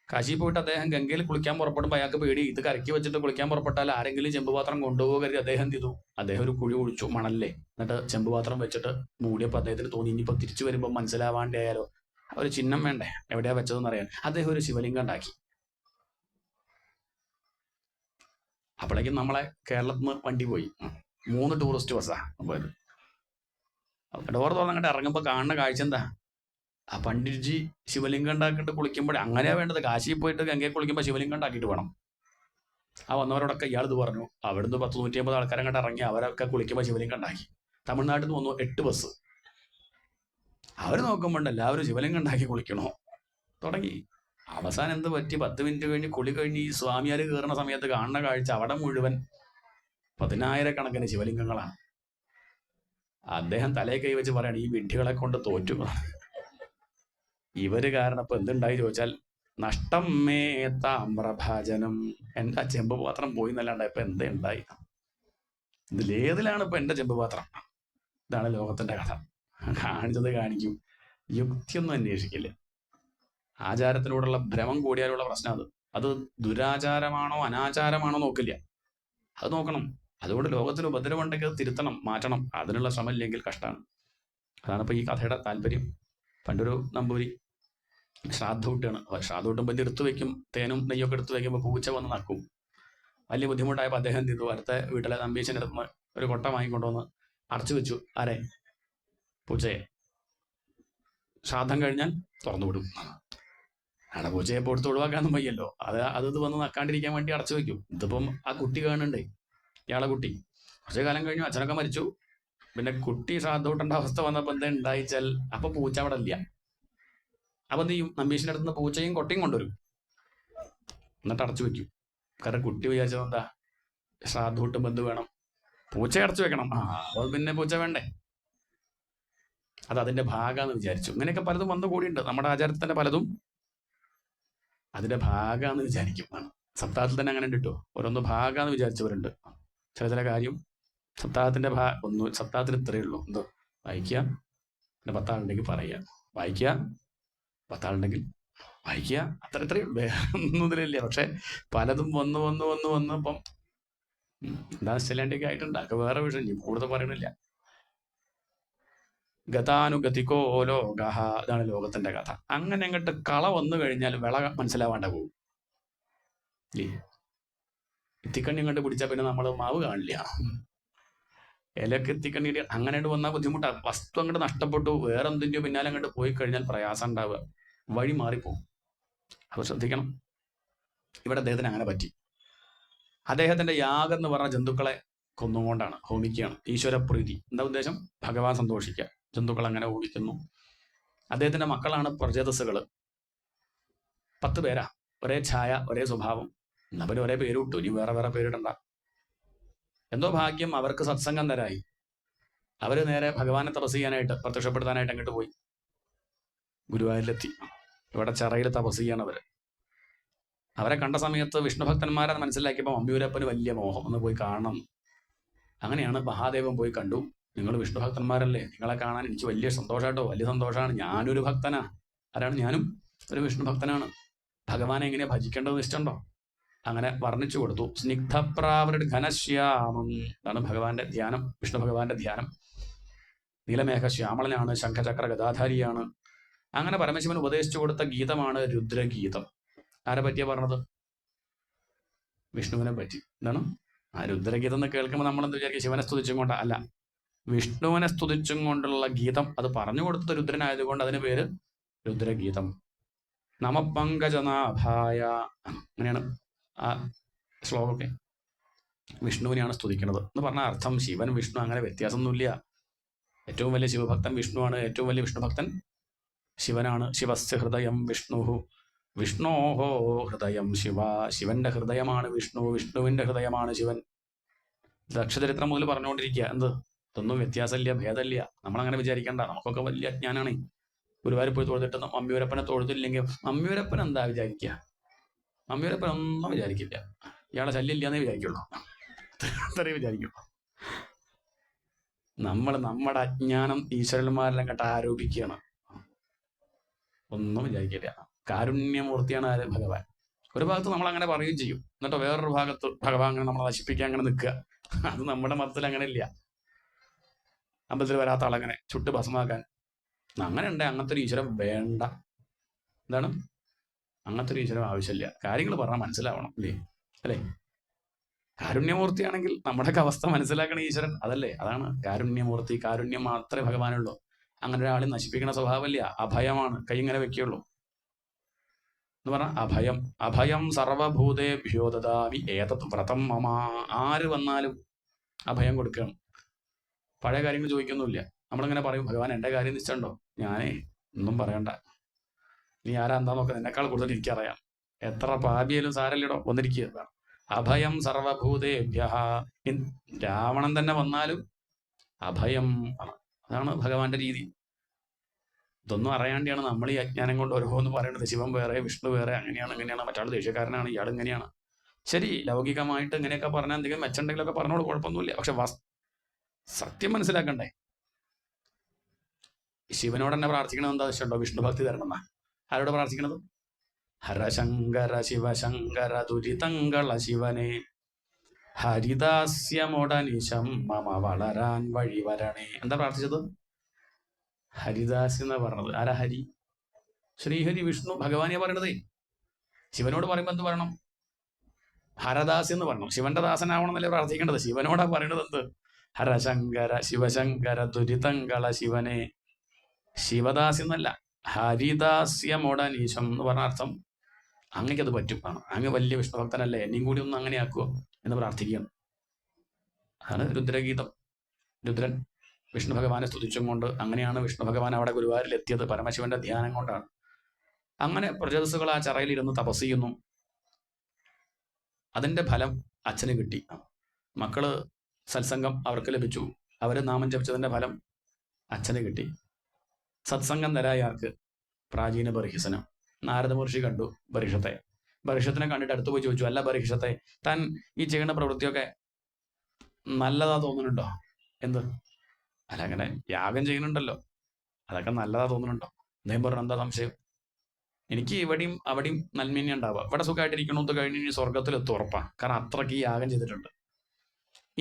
കാശി പോയിട്ട് അദ്ദേഹം ഗംഗയിൽ കുളിക്കാൻ പുറപ്പെടുമ്പോൾ അയാൾക്ക് പേടി, ഇത് കരക്കി വെച്ചിട്ട് കുളിക്കാൻ പുറപ്പെട്ടാൽ ആരെങ്കിലും ചെമ്പുപാത്രം കൊണ്ടുപോകുക കരുതി അദ്ദേഹം ചെയ്തു. അദ്ദേഹം ഒരു കുഴി കുഴിച്ചു മണല്ലേ, എന്നിട്ട് ചെമ്പുപാത്രം വെച്ചിട്ട് മൂടിയപ്പോൾ അദ്ദേഹത്തിന് തോന്നി ഇനിയിപ്പോൾ തിരിച്ചു വരുമ്പോൾ മനസ്സിലാവാണ്ടേ ആയാലോ, ഒരു ചിഹ്നം വേണ്ടേ എവിടെയാ വെച്ചതെന്ന് അറിയാൻ. അദ്ദേഹം ഒരു ശിവലിംഗം ഉണ്ടാക്കി. അപ്പോഴേക്കും നമ്മളെ കേരളത്തിൽ നിന്ന് വണ്ടി പോയി. 3 ടൂറിസ്റ്റ് ബസ്സാണ് പോയത്. ഡോർ തുറന്നങ്ങോട്ട് ഇറങ്ങുമ്പോൾ കാണുന്ന കാഴ്ച എന്താ? ആ പണ്ഡിറ്റ്ജി ശിവലിംഗം ഉണ്ടാക്കിയിട്ട് കുളിക്കുമ്പോഴേ, അങ്ങനെയാ വേണ്ടത്. കാശിയിൽ പോയിട്ട് ഗംഗയിൽ കുളിക്കുമ്പോൾ ശിവലിംഗം ഉണ്ടാക്കിയിട്ട് വേണം. ആ വന്നവരോടൊക്കെ ഇയാൾ ഇത് പറഞ്ഞു. അവിടുന്ന് 100-150 ആൾക്കാരങ്ങോട്ട് ഇറങ്ങി, അവരൊക്കെ കുളിക്കുമ്പോൾ ശിവലിംഗം ഉണ്ടാക്കി. തമിഴ്നാട്ടിൽ നിന്ന് വന്നു 8 ബസ്. അവർ നോക്കുമ്പോണ്ട് എല്ലാവരും ശിവലിംഗം ഉണ്ടാക്കി കുളിക്കണോ തുടങ്ങി. അവസാനം എന്ത് പറ്റി? 10 മിനിറ്റ് കഴിഞ്ഞ് കുളി കഴിഞ്ഞ് ഈ സ്വാമിയാർ കയറുന്ന സമയത്ത് കാണുന്ന കാഴ്ച അവിടെ മുഴുവൻ 10,000-കണക്കിന് ശിവലിംഗങ്ങളാണ്. അദ്ദേഹം തലയെ കൈ വെച്ച് പറയാണ്, ഈ വിഡ്ഢികളെ കൊണ്ട് തോറ്റു. ഇവര് കാരണം ഇപ്പൊ എന്തുണ്ടായി ചോദിച്ചാൽ, നഷ്ടം മേ താമ്രഭാജനം, എന്റെ ആ ചെമ്പുപാത്രം പോയി എന്നല്ലാണ്ട് ഇപ്പൊ എന്തുണ്ടായി? ഇതിലേതിലാണ് ഇപ്പൊ എന്റെ ചെമ്പുപാത്രം? ഇതാണ് ലോകത്തിന്റെ കഥ. കാണിച്ചത് കാണിക്കും, യുക്തിയൊന്നും അന്വേഷിക്കില്ല. ആചാരത്തിനോടുള്ള ഭ്രമം കൂടിയാലുള്ള പ്രശ്നം അത് ദുരാചാരമാണോ അനാചാരമാണോ നോക്കില്ല, അത് നോക്കണം. അതുകൊണ്ട് ലോകത്തിന് ഉപദ്രവം ഉണ്ടെങ്കിൽ അത് തിരുത്തണം, മാറ്റണം. അതിനുള്ള ശ്രമമില്ലെങ്കിൽ കഷ്ടമാണ്. അതാണ് ഇപ്പോൾ ഈ കഥയുടെ താല്പര്യം. പണ്ടൊരു നമ്പൂരി ശ്രാദ്ധ കൂട്ടുകയാണ്. ശ്രാദ്ധ കൂട്ടുമ്പോൾ എടുത്തു വെക്കും, തേനും നെയ്യൊക്കെ എടുത്തു വെക്കുമ്പോൾ പൂച്ച വന്ന് നക്കും. വലിയ ബുദ്ധിമുട്ടായപ്പോൾ അദ്ദേഹം എന്ത് ചെയ്തു, അടുത്ത വീട്ടിലെ നമ്പീശൻ്റെ അടുത്ത് ഒരു കൊട്ട വാങ്ങിക്കൊണ്ടുവന്ന് അടച്ചു വെച്ചു. ആരെ? പൂച്ചയെ. ശ്രാദ്ധം കഴിഞ്ഞാൽ തുറന്നു വിടും. അവിടെ പൂച്ചയെ പൊടുത്ത് ഒഴിവാക്കാനൊന്നും വയ്യല്ലോ, അത് വന്ന് നക്കാണ്ടിരിക്കാൻ വേണ്ടി അടച്ചു വെക്കും. ഇതിപ്പം ആ കുട്ടി കാണുന്നുണ്ടേ, ഇയാളെ കുട്ടി കുറച്ചു കാലം കഴിഞ്ഞു, അച്ഛനൊക്കെ മരിച്ചു. പിന്നെ കുട്ടി ശ്രാദ്ധ കൂട്ടേണ്ട അവസ്ഥ വന്നപ്പോൾ എന്താ ഉണ്ടായിച്ചാൽ അപ്പൊ പൂച്ച അവിടെ ഇല്ല. അപ്പൊ എന്ത് ചെയ്യും, നമ്പീശൻ്റെ അടുത്ത് നിന്ന് പൂച്ചയും കൊട്ടയും കൊണ്ടുവരും, എന്നിട്ട് അടച്ചു വെക്കും. കാരണം കുട്ടി വിചാരിച്ചത് എന്താ, ശ്രാദ്ധ കൂട്ടുമ്പോൾ എന്ത് വേണം, പൂച്ച അടച്ചു വെക്കണം. അപ്പോൾ പിന്നെ പൂച്ച വേണ്ടേ, അത് അതിന്റെ ഭാഗമാണെന്ന് വിചാരിച്ചു. ഇങ്ങനെയൊക്കെ പലതും വന്നു കൂടിയുണ്ട്. നമ്മുടെ ആചാരത്തിന്റെ പലതും അതിന്റെ ഭാഗമാണെന്ന് വിചാരിക്കും. സപ്താഹത്തിൽ തന്നെ അങ്ങനെ ഉണ്ട് കേട്ടോ, ഓരോന്ന് ഭാഗമാണെന്ന് വിചാരിച്ചവരുണ്ട്. ചില കാര്യം സപ്താഹത്തിന്റെ സപ്താഹത്തിന് ഇത്രയേ ഉള്ളൂ. എന്തോ വായിക്കുക, പിന്നെ 10 ആളുണ്ടെങ്കിൽ പറയുക, വായിക്കുക, 10 ആളുണ്ടെങ്കിൽ വായിക്കുക, ഇത്രയേ ഉള്ളൂ, വേറെ ഒന്നും ഇതിലില്ല. പക്ഷെ പലതും വന്ന് ഇപ്പം എന്താ ചെല്ലാണ്ടൊക്കെ ആയിട്ടുണ്ട്. അതൊക്കെ വേറെ വിഷയം, കൂടുതൽ പറയണില്ല. ഗതാനുഗതിക്കോ ലോകഃ, ഇതാണ് ലോകത്തിന്റെ കഥ. അങ്ങനെ അങ്ങോട്ട് കള വന്നു കഴിഞ്ഞാൽ വിള മനസ്സിലാവാണ്ട പോകും. എത്തിക്കണ്ണി അങ്ങോട്ട് പിടിച്ചാൽ പിന്നെ നമ്മൾ മാവ് കാണില്ല. ഇലക്ക് എത്തിക്കണ്ണി അങ്ങനെ വന്നാൽ ബുദ്ധിമുട്ടാണ്. വസ്തു അങ്ങോട്ട് നഷ്ടപ്പെട്ടു, വേറെ എന്തിൻ്റെയോ പിന്നാലെ അങ്ങോട്ട് പോയി കഴിഞ്ഞാൽ പ്രയാസം ഉണ്ടാവുക, വഴി മാറിപ്പോകും. അത് ശ്രദ്ധിക്കണം. ഇവിടെ അദ്ദേഹത്തിന് അങ്ങനെ പറ്റി. അദ്ദേഹത്തിന്റെ യാഗം എന്ന് പറഞ്ഞ ജന്തുക്കളെ കൊന്നുകൊണ്ടാണ്, ഹോമിക്കുകയാണ്. ഈശ്വരപ്രീതി. എന്താ ഉദ്ദേശം? ഭഗവാൻ സന്തോഷിക്കുക. ജന്തുക്കൾ അങ്ങനെ ഹോമിക്കുന്നു. അദ്ദേഹത്തിന്റെ മക്കളാണ് പ്രചേതസ്സുകൾ. 10 പേരാ, ഒരേ ഛായ, ഒരേ സ്വഭാവം. എന്നാ പിന്നെ ഒരേ പേര് വിട്ടു, ഇനി വേറെ വേറെ പേരിടണ്ട. എന്തോ ഭാഗ്യം, അവർക്ക് സത്സംഗം തരായി. അവര് നേരെ ഭഗവാനെ തപസ് ചെയ്യാനായിട്ട്, പ്രത്യക്ഷപ്പെടുത്താനായിട്ട് അങ്ങോട്ട് പോയി. ഗുരുവായൂരിലെത്തി. ഇവിടെ ചിറയിൽ തപസ് ചെയ്യാണ് അവര്. അവരെ കണ്ട സമയത്ത് വിഷ്ണുഭക്തന്മാരെ മനസ്സിലാക്കിയപ്പോൾ അമ്പിയൂരപ്പന് വലിയ മോഹം, ഒന്ന് പോയി കാണണം. അങ്ങനെയാണ് മഹാദേവൻ പോയി കണ്ടു. നിങ്ങൾ വിഷ്ണുഭക്തന്മാരല്ലേ, നിങ്ങളെ കാണാൻ എനിക്ക് വലിയ സന്തോഷമായിട്ടോ, വലിയ സന്തോഷമാണ്. ഞാനൊരു ഭക്തനാ. ആരാണ്? ഞാനും ഒരു വിഷ്ണുഭക്തനാണ്. ഭഗവാനെ എങ്ങനെയാ ഭജിക്കേണ്ടതെന്ന് ഇഷ്ടമുണ്ടോ? അങ്ങനെ വർണ്ണിച്ചു കൊടുത്തു. സ്നിഗ്ധപ്രാവൃട് ഘനശ്യാമം, ഇതാണ് ഭഗവാന്റെ ധ്യാനം, വിഷ്ണു ഭഗവാന്റെ ധ്യാനം. നീലമേഘ ശ്യാമളനാണ്, ശംഖചക്ര ഗദാധാരിയാണ്. അങ്ങനെ പരമശിവൻ ഉപദേശിച്ചു കൊടുത്ത ഗീതമാണ് രുദ്രഗീതം. ആരെ പറ്റിയാ പറഞ്ഞത്? വിഷ്ണുവിനെ പറ്റി. എന്താണ് ആ രുദ്രഗീതം എന്ന് കേൾക്കുമ്പോൾ നമ്മളെന്ത് വിചാരിക്കും? ശിവനെ സ്തുതിച്ചും കൊണ്ട അല്ല, വിഷ്ണുവിനെ സ്തുതിച്ചും കൊണ്ടുള്ള ഗീതം. അത് പറഞ്ഞു കൊടുത്തത് രുദ്രനായതുകൊണ്ട് അതിന് പേര് രുദ്രഗീതം. നമപങ്കജനാഭായ, അങ്ങനെയാണ് ആ ശ്ലോകമൊക്കെ. വിഷ്ണുവിനെയാണ് സ്തുതിക്കുന്നത് എന്ന് പറഞ്ഞ അർത്ഥം ശിവൻ വിഷ്ണു അങ്ങനെ വ്യത്യാസമൊന്നുമില്ല. ഏറ്റവും വലിയ ശിവഭക്തൻ വിഷ്ണുവാണ്, ഏറ്റവും വലിയ വിഷ്ണുഭക്തൻ ശിവനാണ്. ശിവസ്യ ഹൃദയം വിഷ്ണു, വിഷ്ണോഹോ ഹൃദയം ശിവ. ശിവന്റെ ഹൃദയമാണ് വിഷ്ണു, വിഷ്ണുവിന്റെ ഹൃദയമാണ് ശിവൻ. ദക്ഷചരിത്രം മുതൽ പറഞ്ഞുകൊണ്ടിരിക്കുക. എന്ത്? ഇതൊന്നും വ്യത്യാസമില്ല, ഭേദമില്ല. നമ്മളങ്ങനെ വിചാരിക്കേണ്ട. നമുക്കൊക്കെ വലിയ അജ്ഞാനാണ്. ഗുരുവായൂർ പോയി തൊഴുതിട്ട് അമ്മിയൂരപ്പനെ തൊഴുതില്ലെങ്കിൽ അമ്മിയൂരപ്പൻ എന്താ വിചാരിക്കുക? അമ്മിയൂരപ്പൻ ഒന്നും വിചാരിക്കില്ല. ഇയാളെ ശല്യം ഇല്ലാന്നേ വിചാരിക്കുള്ളൂ, അത്രയും വിചാരിക്കുള്ളൂ. നമ്മുടെ അജ്ഞാനം ഈശ്വരന്മാരെല്ലാം കേട്ട് ആരോപിക്കുകയാണ്. ഒന്നും വിചാരിക്കില്ല. കാരുണ്യമൂർത്തിയാണ് ആര്? ഭഗവാൻ. ഒരു ഭാഗത്ത് നമ്മൾ അങ്ങനെ പറയുകയും ചെയ്യും, എന്നിട്ടോ വേറൊരു ഭാഗത്ത് ഭഗവാൻ അങ്ങനെ നമ്മളെ നശിപ്പിക്കാൻ അങ്ങനെ നിൽക്കുക. അത് നമ്മുടെ മതത്തിൽ അങ്ങനെ ഇല്ല. അമ്പലത്തിൽ വരാത്ത ആളങ്ങനെ ചുട്ട് ഭസ്മാക്കാൻ അങ്ങനെ ഉണ്ട്. അങ്ങനത്തെ ഒരു ഈശ്വരം വേണ്ട. എന്താണ്? അങ്ങനത്തെ ഒരു ഈശ്വരം ആവശ്യമില്ല. കാര്യങ്ങൾ പറഞ്ഞാൽ മനസ്സിലാവണം, അല്ലേ? കാരുണ്യമൂർത്തിയാണെങ്കിൽ നമ്മുടെയൊക്കെ അവസ്ഥ മനസ്സിലാക്കണ ഈശ്വരൻ അതല്ലേ? അതാണ് കാരുണ്യമൂർത്തി. കാരുണ്യം മാത്രമേ ഭഗവാനുള്ളൂ. അങ്ങനെ ഒരാളെ നശിപ്പിക്കുന്ന സ്വഭാവമില്ല. അഭയമാണ്. കൈ ഇങ്ങനെ വെക്കുള്ളൂ എന്ന് പറഞ്ഞാൽ അഭയം. അഭയം സർവഭൂതേഭ്യോ ദദാമി ഏതത് വ്രതം മമ. ആര് വന്നാലും അഭയം കൊടുക്കണം. പഴയ കാര്യങ്ങൾ ചോദിക്കൊന്നുമില്ല. നമ്മളിങ്ങനെ പറയും, ഭഗവാൻ എൻ്റെ കാര്യം നിശ്ചയുണ്ടോ? ഞാനേ ഒന്നും പറയണ്ട, നീ ആരാ എന്താ നോക്കുക, എന്നെക്കാൾ കൂടുതൽ എനിക്കറിയാം. എത്ര പാപിയാലും സാരല്ലിടോ, വന്നിരിക്കുക. അഭയം സർവഭൂതേഭ്യ. രാവണൻ തന്നെ വന്നാലും അഭയം. അതാണ് ഭഗവാന്റെ രീതി. ഇതൊന്നും അറിയാണ്ടിയാണ് നമ്മൾ ഈ അജ്ഞാനം കൊണ്ട് ഓരോന്ന് പറയുന്നത്. ശിവൻ വേറെ, വിഷ്ണു വേറെ, അങ്ങനെയാണ് മറ്റാൾ ദേഷ്യക്കാരനാണ്, ഇയാൾ ഇങ്ങനെയാണ്. ശരി, ലൗകികമായിട്ട് ഇങ്ങനെയൊക്കെ പറഞ്ഞാൽ എന്തെങ്കിലും മെച്ചുണ്ടെങ്കിലൊക്കെ പറഞ്ഞോളൂ, കുഴപ്പമൊന്നുമില്ല. പക്ഷെ സത്യം മനസ്സിലാക്കണ്ടേ? ശിവനോട് തന്നെ പ്രാർത്ഥിക്കണമെന്ന് എന്താ ആവശ്യമുണ്ടോ? വിഷ്ണു ഭക്തി തരണമെന്നാ. ആരോട് പ്രാർത്ഥിക്കണത്? ഹരശങ്കര ശിവശങ്കര ദുരിതങ്കള ശിവനെ, ഹരിദാസ്യമുടനിശം മമ വളരാൻ വഴി വരണേ. എന്താ പ്രാർത്ഥിച്ചത്? ഹരിദാസ് എന്നാ പറഞ്ഞത്. ആരാ ഹരി? ശ്രീഹരി വിഷ്ണു ഭഗവാനെയാ പറയണതേ. ശിവനോട് പറയുമ്പോൾ എന്ത് പറയണം? ഹരദാസ് എന്ന് പറയണം. ശിവന്റെ ദാസനാവണമെന്നല്ലേ പ്രാർത്ഥിക്കേണ്ടത്. ശിവനോടാ പറയണത് എന്ത്? ഹരശങ്കര ശിവശങ്കര ദുരിതങ്കള ശിവനെ. ശിവദാസ് എന്നല്ല, ഹരിദാസ്യമോടനീശം എന്ന് പറഞ്ഞ അർത്ഥം. അങ്ങക്കത് പറ്റും. അങ്ങ് വലിയ വിഷ്ണുഭക്തനല്ലേ, എന്നെയും കൂടി ഒന്ന് അങ്ങനെ ആക്കുമോ എന്ന് പ്രാർത്ഥിക്കുകയാണ്. അതാണ് രുദ്രഗീതം. രുദ്രൻ വിഷ്ണു ഭഗവാനെ സ്തുതിച്ചും കൊണ്ട്, അങ്ങനെയാണ് വിഷ്ണു ഭഗവാൻ അവിടെ ഗുരുവായൂരിൽ എത്തിയത്, പരമശിവന്റെ ധ്യാനം കൊണ്ടാണ്. അങ്ങനെ പ്രജസ്സുകൾ ആ ചറയിലിരുന്ന് തപസ് ചെയ്യുന്നു. അതിന്റെ ഫലം അച്ഛന് കിട്ടി. മക്കള് സത്സംഗം അവർക്ക് ലഭിച്ചു. അവര് നാമം ജപിച്ചതിന്റെ ഫലം അച്ഛന് കിട്ടി. സത്സംഗം തരായാർക്ക്? പ്രാചീന ബർഹിസന്. നാരദ മഹർഷി കണ്ടു ബർഹിഷത്തെ. ബർഹിഷത്തിനെ കണ്ടിട്ട് അടുത്ത് പോയി ചോദിച്ചു, അല്ല ബർഹിഷത്തെ, താൻ ഈ ചെയ്യുന്ന പ്രവൃത്തിയൊക്കെ നല്ലതാ തോന്നുന്നുണ്ടോ? എന്ത്? അല്ല, അങ്ങനെ യാഗം ചെയ്യുന്നുണ്ടല്ലോ, അതൊക്കെ നല്ലതാ തോന്നുന്നുണ്ടോ? അദ്ദേഹം പറഞ്ഞു, എന്താ സംശയം? എനിക്ക് ഇവിടെയും അവിടെയും നന്മ ഉണ്ടാവുക. ഇവിടെ സുഖമായിട്ടിരിക്കണമെന്ന് കഴിഞ്ഞ് ഇനി സ്വർഗത്തിലെത്തും ഉറപ്പാണ്. കാരണം അത്രയ്ക്ക് ഈ യാഗം ചെയ്തിട്ടുണ്ട്.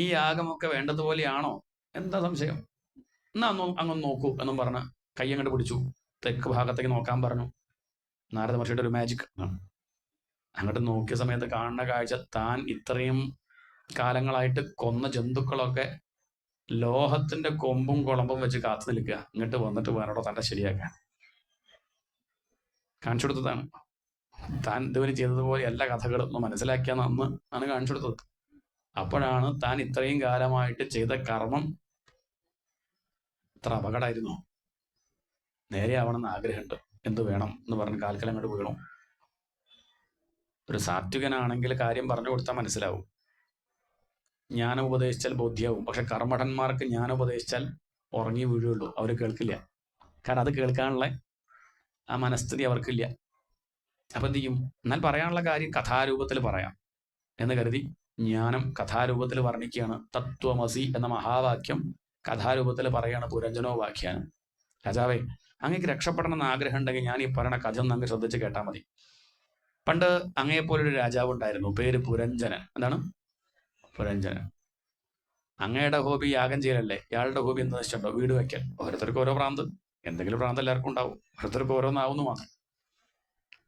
ഈ യാഗമൊക്കെ വേണ്ടതുപോലെയാണോ? എന്താ സംശയം? എന്നാ അങ്ങൊന്ന് നോക്കൂ എന്നും പറഞ്ഞ് കൈ അങ്ങോട്ട് പിടിച്ചു. തെക്ക് ഭാഗത്തേക്ക് നോക്കാൻ പറഞ്ഞു. നാരദ മഹർഷിയുടെ ഒരു മാജിക്. അങ്ങോട്ട് നോക്കിയ സമയത്ത് കാണുന്ന കാഴ്ച, താൻ ഇത്രയും കാലങ്ങളായിട്ട് കൊന്ന ജന്തുക്കളൊക്കെ ലോഹത്തിന്റെ കൊമ്പും കുളമ്പും വെച്ച് കാത്തു നിൽക്കുക. ഇങ്ങോട്ട് വന്നിട്ട് വേണോടോ തന്റെ ശരിയാക്കാൻ. കാണിച്ചു കൊടുത്തതാണ്. താൻ ഇതുവരെ ചെയ്തതുപോലെ എല്ലാ കഥകളും ഒന്ന് മനസ്സിലാക്കിയ നന്ന് ആണ് കാണിച്ചു കൊടുത്തത്. അപ്പോഴാണ് താൻ ഇത്രയും കാലമായിട്ട് ചെയ്ത കർമ്മം ഇത്ര അപകടമായിരുന്നു, നേരെ ആവണമെന്ന് ആഗ്രഹമുണ്ട്, എന്ത് വേണം എന്ന് പറഞ്ഞ് കാൽക്കൽ അങ്ങോട്ട് വീണു. ഒരു സാത്വികനാണെങ്കിൽ കാര്യം പറഞ്ഞു കൊടുത്താൽ മനസ്സിലാവും. ജ്ഞാനം ഉപദേശിച്ചാൽ ബോധ്യാവും. പക്ഷെ കർമ്മഠന്മാർക്ക് ജ്ഞാനം ഉപദേശിച്ചാൽ ഉറങ്ങി വീഴുള്ളൂ, അവർ കേൾക്കില്ല. കാരണം അത് കേൾക്കാനുള്ള ആ മനസ്ഥിതി അവർക്കില്ല. അപ്പൊ എന്ത് ചെയ്യും? എന്നാൽ പറയാനുള്ള കാര്യം കഥാരൂപത്തിൽ പറയാം എന്ന് കരുതി ജ്ഞാനം കഥാരൂപത്തിൽ വർണ്ണിക്കുകയാണ്. തത്വമസി എന്ന മഹാവാക്യം കഥാരൂപത്തിൽ പറയാണ് പുരഞ്ജനോപാഖ്യാനം. രാജാവേ, അങ്ങേക്ക് രക്ഷപ്പെടണം എന്ന് ആഗ്രഹം ഉണ്ടെങ്കിൽ ഞാൻ ഈ പറയണ കഥ ഒന്ന് അങ്ങ് ശ്രദ്ധിച്ച് കേട്ടാൽ മതി. പണ്ട് അങ്ങയെപ്പോലൊരു രാജാവ് ഉണ്ടായിരുന്നു, പേര് പുരഞ്ജനൻ. എന്താണ്? പുരഞ്ജനൻ. അങ്ങയുടെ ഹോബി യാഗം ചെയ്യലല്ലേ? ഇയാളുടെ ഹോബി എന്താ വെച്ചിട്ടുണ്ടോ? വീട് വയ്ക്കൽ. ഓരോരുത്തർക്കും ഓരോ ഭ്രാന്ത്. എന്തെങ്കിലും ഭ്രാന്ത് എല്ലാവർക്കും ഉണ്ടാവും. ഓരോരുത്തർക്കും ഓരോന്നാവുന്നു മാത്രം.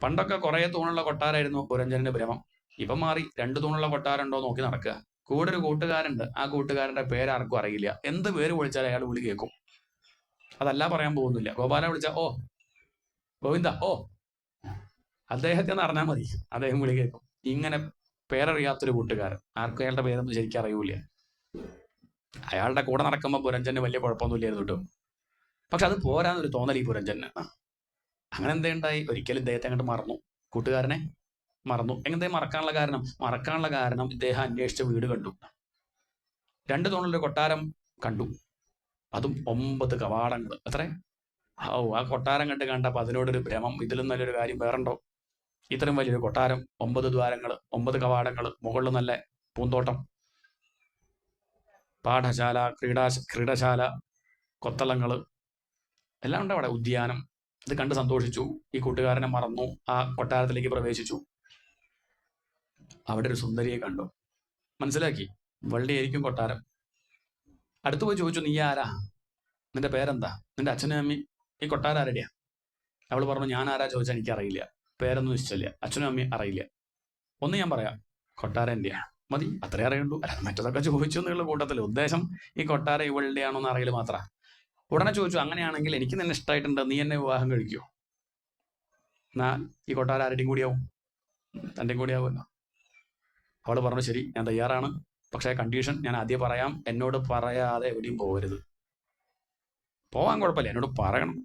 പണ്ടൊക്കെ കുറെ തൂണുള്ള കൊട്ടാരായിരുന്നു പുരഞ്ജനന്റെ ഭ്രമം. ഇപ്പം മാറി. 2 തൂണുള്ള കൊട്ടാരം ഉണ്ടോ നോക്കി നടക്കുക. കൂടെ ഒരു കൂട്ടുകാരുണ്ട്. ആ കൂട്ടുകാരന്റെ പേരാർക്കും അറിയില്ല. എന്ത് പേര് വിളിച്ചാൽ അയാൾ വിളി കേൾക്കും. അതല്ല പറയാൻ പോകുന്നില്ല. ഗോപാല വിളിച്ച ഓ, ഗോവിന്ദ ഓ, അദ്ദേഹത്തെ എന്ന് അറിഞ്ഞാൽ മതി, അദ്ദേഹം വിളി കേൾക്കും. ഇങ്ങനെ പേരറിയാത്തൊരു കൂട്ടുകാരൻ. ആർക്കും അയാളുടെ പേരൊന്നും ശരിക്കും അറിയൂല. അയാളുടെ കൂടെ നടക്കുമ്പോൾ പുരഞ്ജന് വലിയ കുഴപ്പമൊന്നുമില്ലായിരുന്നു കേട്ടോ. പക്ഷെ അത് പോരാന്നൊരു തോന്നൽ ഈ പുരഞ്ജന്. അങ്ങനെ എന്തേണ്ടായി? ഒരിക്കലും ഇദ്ദേഹത്തെ അങ്ങോട്ട് മറന്നു, കൂട്ടുകാരനെ മറന്നു. എങ്ങനത്തെ മറക്കാനുള്ള കാരണം ഇദ്ദേഹം അന്വേഷിച്ച വീട് കണ്ടു. 2 തൂണുള്ളൊരു കൊട്ടാരം കണ്ടു, അതും 9 കവാടങ്ങൾ. എത്ര? ആ കൊട്ടാരം കണ്ടപ്പോ അതിനോടൊരു ഭ്രമം. ഇതിലും നല്ലൊരു കാര്യം വേറുണ്ടോ? ഇത്രയും വലിയൊരു കൊട്ടാരം, 9 ദ്വാരങ്ങൾ, 9 കവാടങ്ങൾ, മുകളിൽ നല്ല പൂന്തോട്ടം, പാഠശാല, ക്രീഡശാല, കൊത്തളങ്ങൾ എല്ലാം ഉണ്ട് അവിടെ, ഉദ്യാനം. ഇത് കണ്ട് സന്തോഷിച്ചു. ഈ കൂട്ടുകാരനെ മറന്നു, ആ കൊട്ടാരത്തിലേക്ക് പ്രവേശിച്ചു. അവിടെ ഒരു സുന്ദരിയെ കണ്ടു. മനസ്സിലാക്കി വള്ളിയായിരിക്കും കൊട്ടാരം. അടുത്തു പോയി ചോദിച്ചു, നീ ആരാ? നിന്റെ പേരെന്താ? നിന്റെ അച്ഛനും അമ്മയും ഈ കൊട്ടാരം ആരുടെയാ? അവൾ പറഞ്ഞു, ഞാൻ ആരാ ചോദിച്ചാൽ എനിക്കറിയില്ല, പേരൊന്നും നിശ്ചയില്ല, അച്ഛനും അമ്മയും അറിയില്ല. ഒന്ന് ഞാൻ പറയാം, കൊട്ടാരം എന്റെയാ, മതി, അത്രേ അറിയണ്ടു. അല്ല, മറ്റതൊക്കെ ചോദിച്ചു എന്നുള്ള കൂട്ടത്തിൽ ഉദ്ദേശം ഈ കൊട്ടാരം ഇവളുടെ ആണോ എന്ന് അറിയൽ മാത്ര. ഉടനെ ചോദിച്ചു, അങ്ങനെയാണെങ്കിൽ എനിക്ക് നിന്നെ ഇഷ്ടമായിട്ടുണ്ട്, നീ എന്നെ വിവാഹം കഴിക്കുമോ? എന്നാ ഈ കൊട്ടാരം ആരുടെയും കൂടിയാവും, തൻ്റെയും കൂടിയാവുമല്ലോ. അവൾ പറഞ്ഞു, ശരി, ഞാൻ തയ്യാറാണ്. പക്ഷേ കണ്ടീഷൻ ഞാൻ ആദ്യം പറയാം, എന്നോട് പറയാതെ എവിടെയും പോകരുത്. പോവാൻ കുഴപ്പമില്ല, എന്നോട് പറയണം.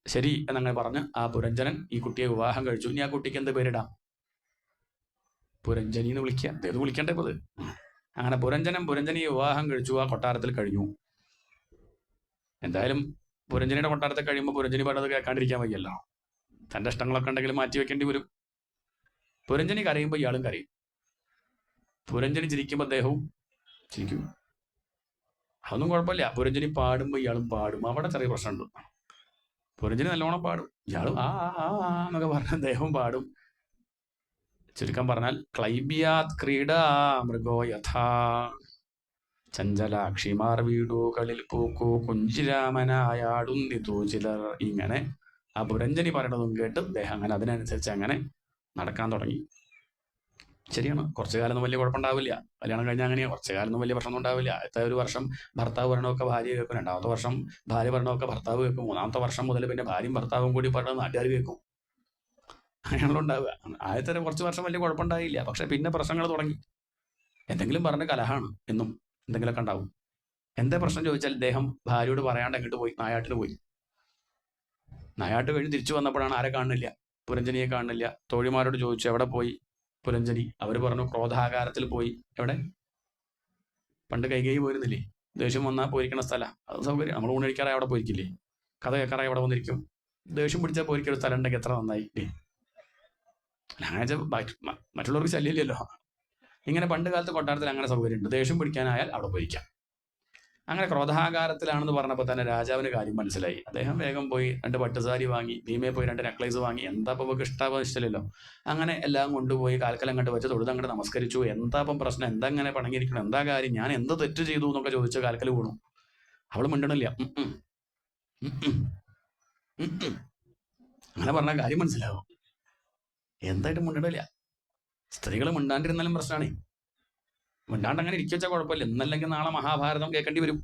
ശരി എന്നങ്ങനെ പറഞ്ഞ് ആ പുരഞ്ജനൻ ഈ കുട്ടിയെ വിവാഹം കഴിച്ചു. ഇനി ആ കുട്ടിക്ക് എന്ത് പേരിടാം? പുരഞ്ജനി എന്ന് വിളിക്കുക. അതേത് വിളിക്കണ്ടേ ഇത്? അങ്ങനെ പുരഞ്ജനിയെ വിവാഹം കഴിച്ചു. ആ കൊട്ടാരത്തിൽ കഴിഞ്ഞു. എന്തായാലും പുരഞ്ജനിയുടെ കൊട്ടാരത്തിൽ കഴിയുമ്പോൾ പുരഞ്ജനി പറഞ്ഞത് കേൾക്കാണ്ടിരിക്കാൻ വയ്യല്ലോ. തൻ്റെ ഇഷ്ടങ്ങളൊക്കെ ഉണ്ടെങ്കിൽ മാറ്റി വെക്കേണ്ടി വരും. പുരഞ്ജനി കരയുമ്പോൾ ഇയാളും കരയും. പുരഞ്ജനി ചിരിക്കുമ്പോൾ അദ്ദേഹവും ചിരിക്കും. അതൊന്നും കുഴപ്പമില്ല. പുരഞ്ജനി പാടുമ്പോൾ ഇയാളും പാടും. അവിടെ ചെറിയ പ്രശ്നമുണ്ട്. പുരഞ്ജനി നല്ലോണം പാടും, ഇയാളും ആ എന്നൊക്കെ പറഞ്ഞ അദ്ദേഹവും പാടും. ചുരുക്കം പറഞ്ഞാൽ ക്ലൈബിയാത് ക്രീഡ മൃഗോ യഥാ. ചഞ്ചലാക്ഷിമാർ വീടുകളിൽ പൂക്കൂ കുഞ്ചിരാമനായാടുന്നിതു ചിലർ. ഇങ്ങനെ ആ പുരഞ്ജനി പറയണതും കേട്ട് അദ്ദേഹം അങ്ങനെ അതിനനുസരിച്ച് അങ്ങനെ നടക്കാൻ തുടങ്ങി. ശരിയാണ്, കുറച്ചു കാലമൊന്നും വലിയ കുഴപ്പമുണ്ടാവില്ല. കല്യാണം കഴിഞ്ഞാൽ അങ്ങനെയാണ്, കുറച്ചു കാലമൊന്നും വലിയ പ്രശ്നം ഉണ്ടാവില്ല. ആദ്യത്തെ ഒരു വർഷം ഭർത്താവ് പറയണമൊക്കെ ഭാര്യ കേൾക്കും, രണ്ടാമത്തെ വർഷം ഭാര്യ പറയണമൊക്കെ ഭർത്താവ് കേൾക്കും, മൂന്നാമത്തെ വർഷം മുതൽ പിന്നെ ഭാര്യയും ഭർത്താവും കൂടി പറഞ്ഞ നാട്ടുകാർ കേൾക്കും. അങ്ങനെയാണല്ലോ ഉണ്ടാവുക. ആദ്യത്തെ കുറച്ച് വർഷം വലിയ കുഴപ്പമുണ്ടായില്ല, പക്ഷെ പിന്നെ പ്രശ്നങ്ങൾ തുടങ്ങി. എന്തെങ്കിലും പറഞ്ഞ കലഹാണ് എന്നും എന്തെങ്കിലുമൊക്കെ ഉണ്ടാവും. എന്താ പ്രശ്നം ചോദിച്ചാൽ ഇദ്ദേഹം ഭാര്യയോട് പറയാണ്ട് എങ്ങോട്ട് പോയി, നായാട്ടിന് പോയി. നായാട്ട് കഴിഞ്ഞ് തിരിച്ചു വന്നപ്പോഴാണ് ആരെ കാണുന്നില്ല, പുരഞ്ജനിയെ കാണുന്നില്ല. തോഴിമാരോട് ചോദിച്ചു എവിടെ പോയി പുരഞ്ജനി. അവർ പറഞ്ഞു ക്രോധാകാരത്തിൽ പോയി. എവിടെ? പണ്ട് കൈകൈ പോയിരുന്നില്ലേ, ദേഷ്യം വന്നാൽ പോയിരിക്കണ സ്ഥലം. അത് സൗകര്യം, നമ്മൾ ഊണഴിക്കാറായി അവിടെ പോയിരിക്കില്ലേ, കഥ കേൾക്കാറായി അവിടെ വന്നിരിക്കും. ദേഷ്യം പിടിച്ചാൽ പോയിരിക്കുന്ന സ്ഥലം ഉണ്ടെങ്കിൽ എത്ര നന്നായി. അങ്ങനെ മറ്റുള്ളവർക്ക് ശല്യമില്ലല്ലോ. ഇങ്ങനെ പണ്ട് കാലത്ത് കൊട്ടാരത്തിൽ അങ്ങനെ സൗകര്യമുണ്ട്, ദേഷ്യം പിടിക്കാനായാൽ അവിടെ പോയിരിക്കാം. അങ്ങനെ ക്രോധാകാരത്തിലാണെന്ന് പറഞ്ഞപ്പോൾ തന്നെ രാജാവിന് കാര്യം മനസ്സിലായി. അദ്ദേഹം വേഗം പോയി 2 പട്ടുസാരി വാങ്ങി, ഭീമയെ പോയി 2 നെക്ലേസ് വാങ്ങി. എന്താ ഇപ്പം നമുക്ക് ഇഷ്ടാവാൻ ഇഷ്ടമില്ലല്ലോ. അങ്ങനെ എല്ലാം കൊണ്ടുപോയി കാൽക്കലം കണ്ട് വെച്ച് തൊഴുതങ്ങോട്ട് നമസ്കരിച്ചു. എന്താ ഇപ്പം പ്രശ്നം, എന്താ ഇങ്ങനെ പണങ്ങിയിരിക്കണം, എന്താ കാര്യം, ഞാൻ എന്ത് തെറ്റ് ചെയ്തു എന്നൊക്കെ ചോദിച്ച് കാൽക്കൽ വീണു. അവൾ മിണ്ടണില്ല. അങ്ങനെ പറഞ്ഞാൽ കാര്യം മനസ്സിലാവും. എന്തായിട്ട് മിണ്ടണില്ല. സ്ത്രീകൾ മിണ്ടാണ്ടിരുന്നാലും പ്രശ്നമാണ്. മിണ്ടാണ്ട് അങ്ങനെ ഇരിക്കുക വെച്ചാൽ കുഴപ്പമില്ല, ഇന്നല്ലെങ്കിൽ നാളെ മഹാഭാരതം കേൾക്കേണ്ടി വരും.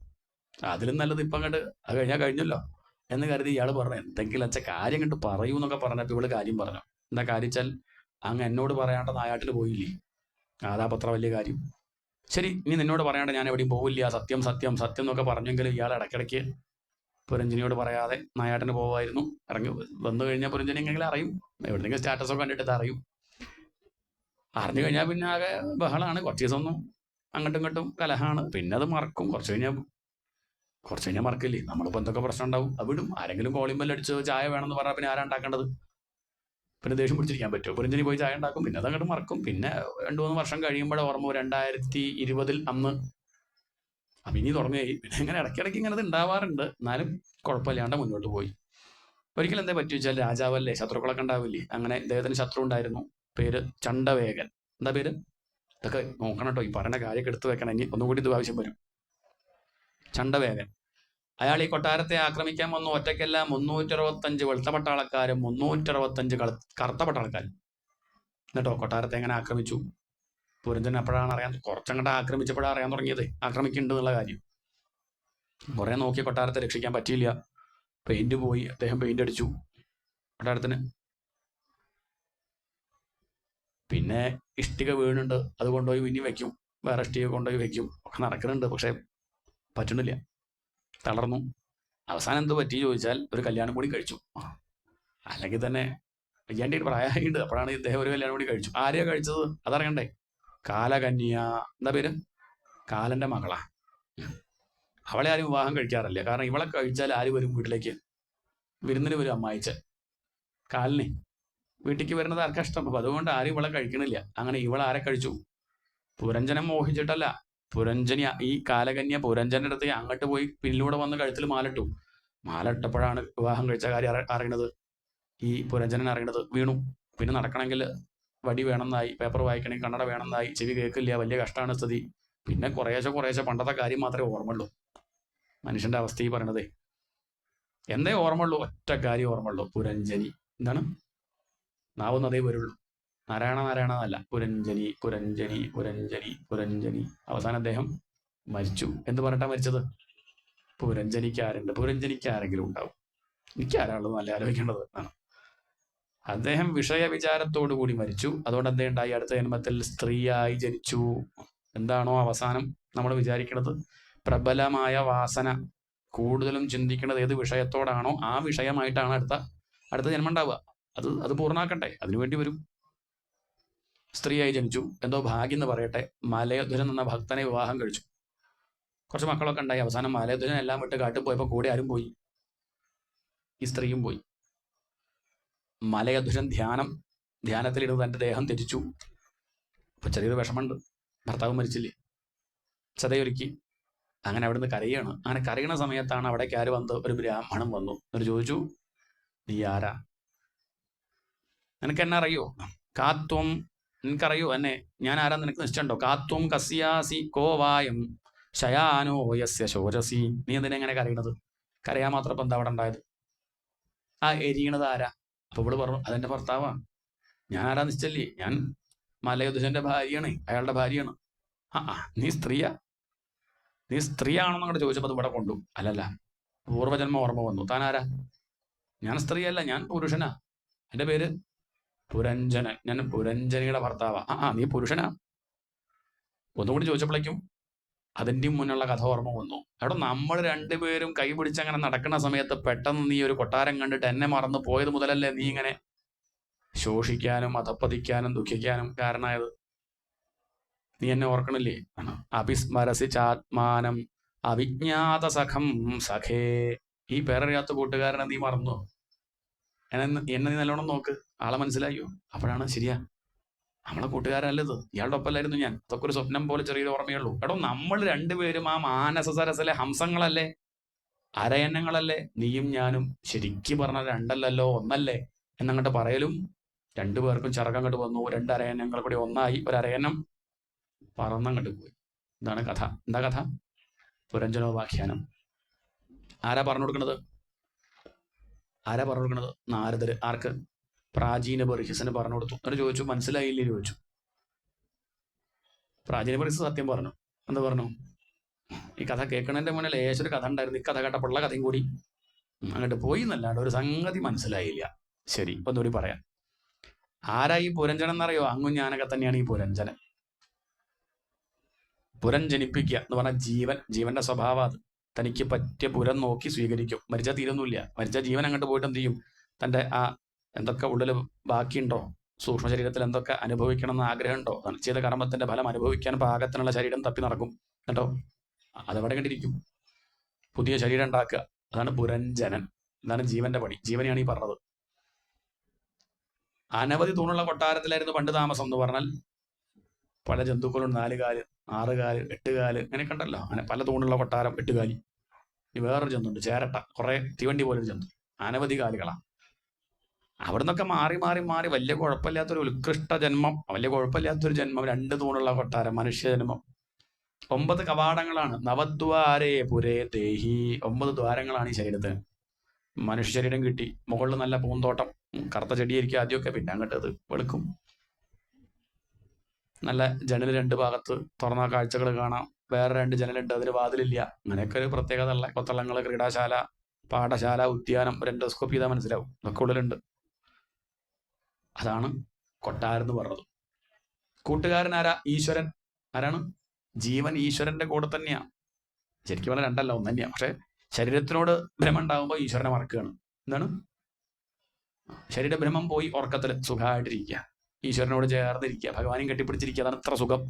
അതിലും നല്ലത് ഇപ്പം അങ്ങോട്ട് അത് കഴിഞ്ഞാൽ കഴിഞ്ഞല്ലോ എന്ന് കരുതി ഇയാൾ പറഞ്ഞു എന്തെങ്കിലും വെച്ചാൽ കാര്യം കണ്ട് പറയൂ എന്നൊക്കെ പറഞ്ഞപ്പോൾ ഇവള് കാര്യം പറഞ്ഞു. എന്താ കാര്യം വെച്ചാൽ, അങ്ങ് എന്നോട് പറയാണ്ട് നായാട്ടിന് പോയില്ലേ, അതാപത്ര വലിയ കാര്യം. ശരി, ഇനി നിന്നോട് പറയാണ്ട് ഞാൻ എവിടെയും പോവില്ല, സത്യം സത്യം സത്യം എന്നൊക്കെ പറഞ്ഞെങ്കിലും ഇയാൾ ഇടയ്ക്കിടയ്ക്ക് പുരഞ്ജനിയോട് പറയാതെ നായാട്ടിന് പോവായിരുന്നു. ഇറങ്ങി വന്നു കഴിഞ്ഞാൽ പുരഞ്ജനി എങ്ങനെങ്കിലും അറിയും, എവിടെയെങ്കിലും സ്റ്റാറ്റസൊക്കെ കണ്ടിട്ട് അറിയും. അറിഞ്ഞു കഴിഞ്ഞാൽ പിന്നെ ആകെ ബഹളമാണ്. കുറച്ച് ദിവസമൊന്നും അങ്ങോട്ടും ഇങ്ങോട്ടും കലഹാണ്, പിന്നെ അത് മറക്കും. കുറച്ച് കഴിഞ്ഞാൽ മറക്കില്ലേ. നമ്മളിപ്പോൾ എന്തൊക്കെ പ്രശ്നം ഉണ്ടാവും, അത് വിടും. ആരെങ്കിലും കോളിംഗ് ബെൽ അടിച്ച് ചായ വേണമെന്ന് പറഞ്ഞാൽ പിന്നെ ആരാ ഉണ്ടാക്കേണ്ടത്? പിന്നെ ദേഷ്യം പിടിച്ചിരിക്കാൻ പറ്റുമോ? പുരഞ്ജനി പോയി ചായ ഉണ്ടാക്കും, പിന്നെ അതങ്ങോട്ട് മറക്കും. പിന്നെ 2-3 വർഷം കഴിയുമ്പോഴേ ഓർമ്മ 2020 അന്ന് അപ്പം ഇനി തുടങ്ങുകയായി. പിന്നെ ഇങ്ങനെ ഇടയ്ക്കിടയ്ക്ക് ഇങ്ങനെ ഉണ്ടാവാറുണ്ട്, എന്നാലും കുഴപ്പമില്ലാണ്ട് മുന്നോട്ട് പോയി. ഒരിക്കലും എന്താ പറ്റി വെച്ചാൽ, രാജാവല്ലേ, ശത്രുക്കളൊക്കെ ഉണ്ടാവില്ലേ. അങ്ങനെ ഇദ്ദേഹത്തിന് ശത്രു ഉണ്ടായിരുന്നു, പേര് ചണ്ഡവേഗൻ. എന്താ പേര്? ഇതൊക്കെ നോക്കണം കേട്ടോ, ഈ പറയുന്ന കാര്യമൊക്കെ എടുത്തു വെക്കണം, ഇനി ഒന്നുകൂടി ഇത് ആവശ്യം വരും. ചണ്ഡവേഗൻ അയാൾ ഈ കൊട്ടാരത്തെ ആക്രമിക്കാൻ വന്നു. ഒറ്റയ്ക്കല്ല, 365 വെളുത്ത പട്ടാളക്കാരും 365 കറുത്ത പട്ടാളക്കാരും. എന്നിട്ടോ കൊട്ടാരത്തെ എങ്ങനെ ആക്രമിച്ചു? പുരഞ്ജൻ അപ്പോഴാണ് അറിയാൻ, കുറച്ചങ്ങോട്ട് ആക്രമിച്ചപ്പോഴാണ് അറിയാൻ തുടങ്ങിയത് ആക്രമിക്കുന്നുണ്ട് എന്നുള്ള കാര്യം. കുറെ നോക്കി കൊട്ടാരത്തെ രക്ഷിക്കാൻ പറ്റിയില്ല. പെയിന്റ് പോയി, അദ്ദേഹം പെയിന്റ് അടിച്ചു കൊട്ടാരത്തിന്. പിന്നെ ഇഷ്ടിക വീണുണ്ട്, അത് കൊണ്ടുപോയി ഇനി വെക്കും, വേറെ ഇഷ്ടിക കൊണ്ടുപോയി വെക്കും, ഒക്കെ നടക്കുന്നുണ്ട്. പക്ഷെ പറ്റണില്ല, തളർന്നു. അവസാനം എന്ത് പറ്റി ചോദിച്ചാൽ, ഒരു കല്യാണം കൂടി കഴിച്ചു. അല്ലെങ്കിൽ തന്നെ വയ്യാണ്ട് പ്രായമായിട്ടുണ്ട്, അപ്പോഴാണ് ഇദ്ദേഹം ഒരു കല്യാണം കൂടി കഴിച്ചു. ആരെയാ കഴിച്ചത് അതറിയണ്ടേ? കാലകന്യ. എന്താ പേര്? കാലന്റെ മകളാ. അവളെ ആരും വിവാഹം കഴിക്കാറില്ല, കാരണം ഇവളെ കഴിച്ചാൽ ആര് വരും വീട്ടിലേക്ക്? വിരുന്നിന് വരും അമ്മായിച്ച. കാലിനെ വീട്ടിലേക്ക് വരുന്നത് ആർക്കാ ഇഷ്ടം? അപ്പൊ അതുകൊണ്ട് ആരും ഇവളെ കഴിക്കണില്ല. അങ്ങനെ ഇവളെ ആരെ കഴിച്ചു? പുരഞ്ജനം മോഹിച്ചിട്ടല്ല. പുരഞ്ജനി ഈ കാലകന്യ പുരഞ്ജന്റെ അടുത്ത് അങ്ങോട്ട് പോയി പിന്നിലൂടെ വന്ന് കഴുത്തിൽ മാലിട്ടു. മാലിട്ടപ്പോഴാണ് വിവാഹം കഴിച്ച കാര്യം അറിയണത്, ഈ പുരഞ്ജനൻ അറിയണത്. വീണു. പിന്നെ നടക്കണമെങ്കിൽ വടി വേണമെന്നായി, പേപ്പർ വായിക്കണമെങ്കിൽ കണ്ണട വേണമെന്നായി, ചെവി കേൾക്കില്ല, വലിയ കഷ്ടമാണ് സ്ഥിതി. പിന്നെ കുറേശ്ശെ പണ്ടത്തെ കാര്യം മാത്രമേ ഓർമ്മയുള്ളൂ. മനുഷ്യന്റെ അവസ്ഥ ഈ പറയണതേ എന്തേ ഓർമ്മയുള്ളൂ? ഒറ്റ കാര്യം ഓർമ്മയുള്ളൂ, പുരഞ്ജനി. എന്താണ്? നാവുന്നതേ വരുള്ളൂ. നാരായണ നാരായണ എന്നല്ല, പുരഞ്ജനി പുരഞ്ജനി പുരഞ്ജനി പുരഞ്ജനി. അവസാനം അദ്ദേഹം മരിച്ചു. എന്ത് പറഞ്ഞിട്ടാ മരിച്ചത്? പുരഞ്ജനിക്ക് ആരുണ്ട്? പുരഞ്ജനിക്ക് ആരെങ്കിലും ഉണ്ടാവും? എനിക്ക് ആരാളുള്ളത് നല്ല ആലോചിക്കേണ്ടത് ആണ്. അദ്ദേഹം വിഷയവിചാരത്തോടു കൂടി മരിച്ചു. അതുകൊണ്ട് എന്തേ ഉണ്ടായി? അടുത്ത ജന്മത്തിൽ സ്ത്രീയായി ജനിച്ചു. എന്താണോ അവസാനം നമ്മൾ വിചാരിക്കുന്നത്, പ്രബലമായ വാസന, കൂടുതലും ചിന്തിക്കുന്നത് ഏത് വിഷയത്തോടാണോ ആ വിഷയമായിട്ടാണ് അടുത്ത ജന്മം ഉണ്ടാവുക. അത് പൂർണ്ണാക്കട്ടെ, അതിനുവേണ്ടി വരും. സ്ത്രീയായി ജനിച്ചു, എന്തോ ഭാഗ്യം എന്ന് പറയട്ടെ. മലയധ്വജൻ എന്ന ഭക്തനെ വിവാഹം കഴിച്ചു. കുറച്ച് മക്കളൊക്കെ ഉണ്ടായി. അവസാനം മലയധ്വജൻ എല്ലാം വിട്ട് കാട്ടിൽ പോയപ്പോൾ കൂടെ ആരും പോയി? ഈ സ്ത്രീയും പോയി. മലയധ്വജൻ ധ്യാനത്തിലിരുന്ന് തൻ്റെ ദേഹം ത്യജിച്ചു. അപ്പൊ ചെറിയൊരു വിഷമമുണ്ട്, ഭർത്താവ് മരിച്ചില്ലേ. ചതയൊരുക്കി അങ്ങനെ അവിടുന്ന് കരയാണ്. അങ്ങനെ കരയണ സമയത്താണ് അവിടേക്ക് ആര് വന്ന്, ഒരു ബ്രാഹ്മണൻ വന്നു. എന്നിട്ട് ചോദിച്ചു, നീ ആരാ? നിനക്ക് എന്നെ അറിയോ? കാത്വം, നിനക്കറിയോ എന്നെ? ഞാൻ ആരാ നിനക്ക് നിശ്ചയുണ്ടോ? കാത്വം കസ്യാസി കോവായം ശയാനോ യസ്യ ശോചസി. നീ എന്തിനെങ്ങനെ കരയണത്? കരയാൻ മാത്രം ഇപ്പം എന്താ അവിടെ ഉണ്ടായത്? ആ എരിയണത് ആരാ? അപ്പൊ ഇവള് പറഞ്ഞു, അതെന്റെ ഭർത്താവാ. ഞാൻ ആരാ നിശ്ചല്ലേ, ഞാൻ മലയുദ്ധന്റെ ഭാര്യയാണ്, അയാളുടെ ഭാര്യയാണ്. നീ സ്ത്രീയാ? നീ സ്ത്രീയാണെന്ന് അങ്ങോട്ട് ചോദിച്ചപ്പോൾ അത് ഇവിടെ കൊണ്ടു. അല്ലല്ല, പൂർവ്വജന്മ ഓർമ്മ വന്നു. താൻ ആരാ? ഞാൻ സ്ത്രീയല്ല, ഞാൻ പുരുഷനാ. എന്റെ പേര് പുരഞ്ജനൻ, ഞാൻ പുരഞ്ജനിയുടെ ഭർത്താവാ. നീ പുരുഷനാ? ഒന്നുകൂടി ചോദിച്ചപ്പോഴേക്കും അതിൻ്റെയും മുന്നുള്ള കഥ ഓർമ്മ വന്നു. എടോ, നമ്മൾ രണ്ടുപേരും കൈ പിടിച്ചങ്ങനെ നടക്കുന്ന സമയത്ത് പെട്ടെന്ന് നീ ഒരു കൊട്ടാരം കണ്ടിട്ട് എന്നെ മറന്നു പോയത് മുതലല്ലേ നീ ഇങ്ങനെ ശോഷിക്കാനും അധപ്പതിക്കാനും ദുഃഖിക്കാനും കാരണമായത്? നീ എന്നെ ഓർക്കണില്ലേ? അഭിസ്മരസി ചാത്മാനം അവിജ്ഞാത സഖം സഖേ. ഈ പേരറിയാത്ത കൂട്ടുകാരനെ നീ മറന്നു? എന്നെ നീ നല്ലോണം നോക്ക്, ആളെ മനസ്സിലായോ? അപ്പോഴാണ് ശരിയാ, നമ്മളെ കൂട്ടുകാരനല്ലത്, ഇയാളുടെ ഒപ്പമല്ലായിരുന്നു ഞാൻ. അതൊക്കെ ഒരു സ്വപ്നം പോലെ ചെറിയൊരു ഓർമ്മയുള്ളൂ. എടോ, നമ്മൾ രണ്ടുപേരും ആ മാനസ സരസിലെ ഹംസങ്ങളല്ലേ, അരയന്നങ്ങളല്ലേ? നീയും ഞാനും ശരിക്കും പറഞ്ഞ രണ്ടല്ലല്ലോ ഒന്നല്ലേ എന്നങ്ങോട്ട് പറയലും രണ്ടുപേർക്കും ചിറകങ്ങോട്ട് വന്നു. രണ്ട് അരയന്നങ്ങൾ കൂടി ഒന്നായി ഒരരയന്നം പറന്നങ്ങോട്ട് പോയി. ഇതാണ് കഥ. എന്താ കഥ? പുരഞ്ജനോപാഖ്യാനം. ആരാ പറഞ്ഞു കൊടുക്കുന്നത്? നാരദര്. ആർക്ക്? പ്രാചീന ബർഹിസിന് പറഞ്ഞു കൊടുത്തു. എന്നിട്ട് ചോദിച്ചു, മനസ്സിലായില്ലേ ചോദിച്ചു. പ്രാചീന ബർഹിസ് സത്യം പറഞ്ഞു. എന്താ പറഞ്ഞു? ഈ കഥ കേൾക്കണതിന്റെ മുന്നിൽ ലേശൊരു കഥ ഉണ്ടായിരുന്നു. ഈ കഥ കേട്ടപ്പോഴുള്ള കഥയും കൂടി അങ്ങോട്ട് പോയി എന്നല്ലാണ്ട് ഒരു സംഗതി മനസ്സിലായില്ല. ശരി, ഇപ്പൊ ഒന്നുകൂടി പറയാം. ആരാ ഈ പുരഞ്ജനം എന്നറിയോ? അങ്ങും ഞാനൊക്കെ തന്നെയാണ് ഈ പുരഞ്ജനൻ. പുരഞ്ജനിപ്പിക്കുക എന്ന് പറഞ്ഞാൽ ജീവന്റെ സ്വഭാവം അത്. തനിക്ക് പറ്റിയ പുരം നോക്കി സ്വീകരിക്കും. മരിച്ചാൽ തീരൊന്നുമില്ല. മരിച്ച ജീവൻ അങ്ങോട്ട് പോയിട്ട് എന്ത് ചെയ്യും? തൻ്റെ ആ എന്തൊക്കെ ഉള്ളിൽ ബാക്കിയുണ്ടോ, സൂക്ഷ്മ ശരീരത്തിൽ എന്തൊക്കെ അനുഭവിക്കണം എന്ന് ആഗ്രഹമുണ്ടോ, ചെയ്ത കർമ്മത്തിന്റെ ഫലം അനുഭവിക്കാൻ പാകത്തിനുള്ള ശരീരം തപ്പി നടക്കും കേട്ടോ. അതവിടെ കണ്ടിരിക്കും. പുതിയ ശരീരം ഉണ്ടാക്കുക, അതാണ് പുരഞ്ജനൻ. ഇതാണ് ജീവന്റെ പണി. ജീവനെയാണ് ഈ പറഞ്ഞത്. അനവധി തൂണുള്ള കൊട്ടാരത്തിലായിരുന്നു പണ്ട് താമസം എന്ന് പറഞ്ഞാൽ. പല ജന്തുക്കളും 4 കാല്, 6 കാല്, 8 കാല്, അങ്ങനെ കണ്ടല്ലോ. അങ്ങനെ പല തൂണുള്ള കൊട്ടാരം, 8 കാലി. ഈ വേറൊരു ജന്തുണ്ട്, ചേരട്ട, കുറെ തീവണ്ടി പോലൊരു ജന്തു. അനവധി കാലുകളാണ്. അവിടെ നിന്നൊക്കെ മാറി മാറി മാറി വലിയ കുഴപ്പമില്ലാത്തൊരു ഉത്കൃഷ്ട ജന്മം, വലിയ കുഴപ്പമില്ലാത്തൊരു ജന്മം, 2 തൂണുള്ള കൊട്ടാരം, മനുഷ്യ ജന്മം. 9 കവാടങ്ങളാണ്. നവദ്വാരേ പുരേ ദേഹി. 9 ദ്വാരങ്ങളാണ് ഈ ശരീരത്തിന്. മനുഷ്യ ശരീരം കിട്ടി. മുകളിൽ നല്ല പൂന്തോട്ടം, കറുത്ത ചെടിയായിരിക്കും ആദ്യമൊക്കെ, പിന്നെ അങ്ങോട്ട് അത് വെളുക്കും. നല്ല ജനൽ 2 ഭാഗത്ത് തുറന്ന കാഴ്ചകൾ കാണാം. വേറെ 2 ജനലുണ്ട്, അതിന് വാതിലില്ല. അങ്ങനെയൊക്കെ ഒരു പ്രത്യേകത ഉള്ള കൊത്തളങ്ങൾ, ക്രീഡാശാല, പാഠശാല, ഉദ്യാനം, ഒരു എൻഡോസ്കോപ്പ് ചെയ്താൽ മനസ്സിലാവും. ഇതൊക്കെ ഉള്ളിലുണ്ട്. അതാണ് കൊട്ടാരം എന്ന് പറഞ്ഞത്. കൂട്ടുകാരൻ ആരാ? ഈശ്വരൻ. ആരാണ്? ജീവൻ ഈശ്വരന്റെ കൂടെ തന്നെയാണ്. ശരിക്കും പറഞ്ഞാൽ 2 അല്ല, 1 തന്നെയാണ്. പക്ഷെ ശരീരത്തിനോട് ഭ്രമം ഉണ്ടാകുമ്പോൾ ഈശ്വരനെ മറക്കുകയാണ്. എന്താണ്? ശരീരഭ്രമം പോയി ഉറക്കത്തിൽ സുഖമായിട്ടിരിക്കുക, ഈശ്വരനോട് ചേർന്നിരിക്കുക, ഭഗവാനും കെട്ടിപ്പിടിച്ചിരിക്കുക. അതാണ് അത്ര സുഖം.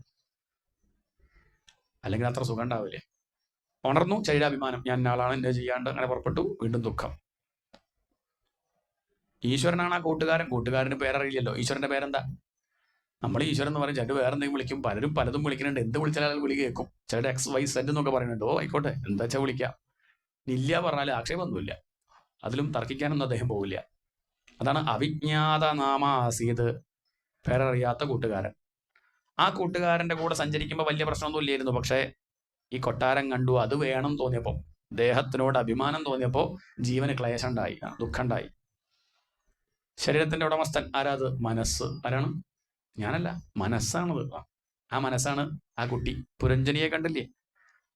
അല്ലെങ്കിൽ അത്ര സുഖം ഉണ്ടാവില്ലേ? ഉണർന്നു, ശരീരാഭിമാനം, ഞാൻ ആളാണ്, എന്നെ ചെയ്യാണ്ട്, അങ്ങനെ പുറപ്പെട്ടു, വീണ്ടും ദുഃഖം. ഈശ്വരനാണ് ആ കൂട്ടുകാരൻ. കൂട്ടുകാരന് പേരറിയില്ലല്ലോ. ഈശ്വരന്റെ പേരെന്താ? നമ്മൾ ഈശ്വരൻ എന്ന് പറയും, ചിലർ വേറെ എന്തെങ്കിലും വിളിക്കും. പലരും പലതും വിളിക്കുന്നുണ്ട്. എന്ത് വിളിച്ചാലും വിളി കേൾക്കും. ചിലരുടെ XYZ എന്നൊക്കെ പറയുന്നുണ്ട്. ആയിക്കോട്ടെ, എന്താ വെച്ചാൽ വിളിക്കാം. ഇല്ല പറഞ്ഞാൽ ആക്ഷേപമൊന്നുമില്ല. അതിലും തർക്കിക്കാനൊന്നും അദ്ദേഹം പോവില്ല. അതാണ് അവിജ്ഞാത നാമാസീത്, പേരറിയാത്ത കൂട്ടുകാരൻ. ആ കൂട്ടുകാരന്റെ കൂടെ സഞ്ചരിക്കുമ്പോൾ വലിയ പ്രശ്നമൊന്നും ഇല്ലായിരുന്നു. പക്ഷേ ഈ കൊട്ടാരം കണ്ടു, അത് വേണം തോന്നിയപ്പോൾ, ദേഹത്തിനോട് അഭിമാനം തോന്നിയപ്പോൾ ജീവന് ക്ലേശം ഉണ്ടായി, ദുഃഖം ഉണ്ടായി. ശരീരത്തിന്റെ ഉടമസ്ഥൻ ആരാത്? മനസ്സ്. ആരാണ്? ഞാനല്ല, മനസ്സാണത്. ആ മനസ്സാണ് ആ കുട്ടി. പുരഞ്ജനിയെ കണ്ടില്ലേ?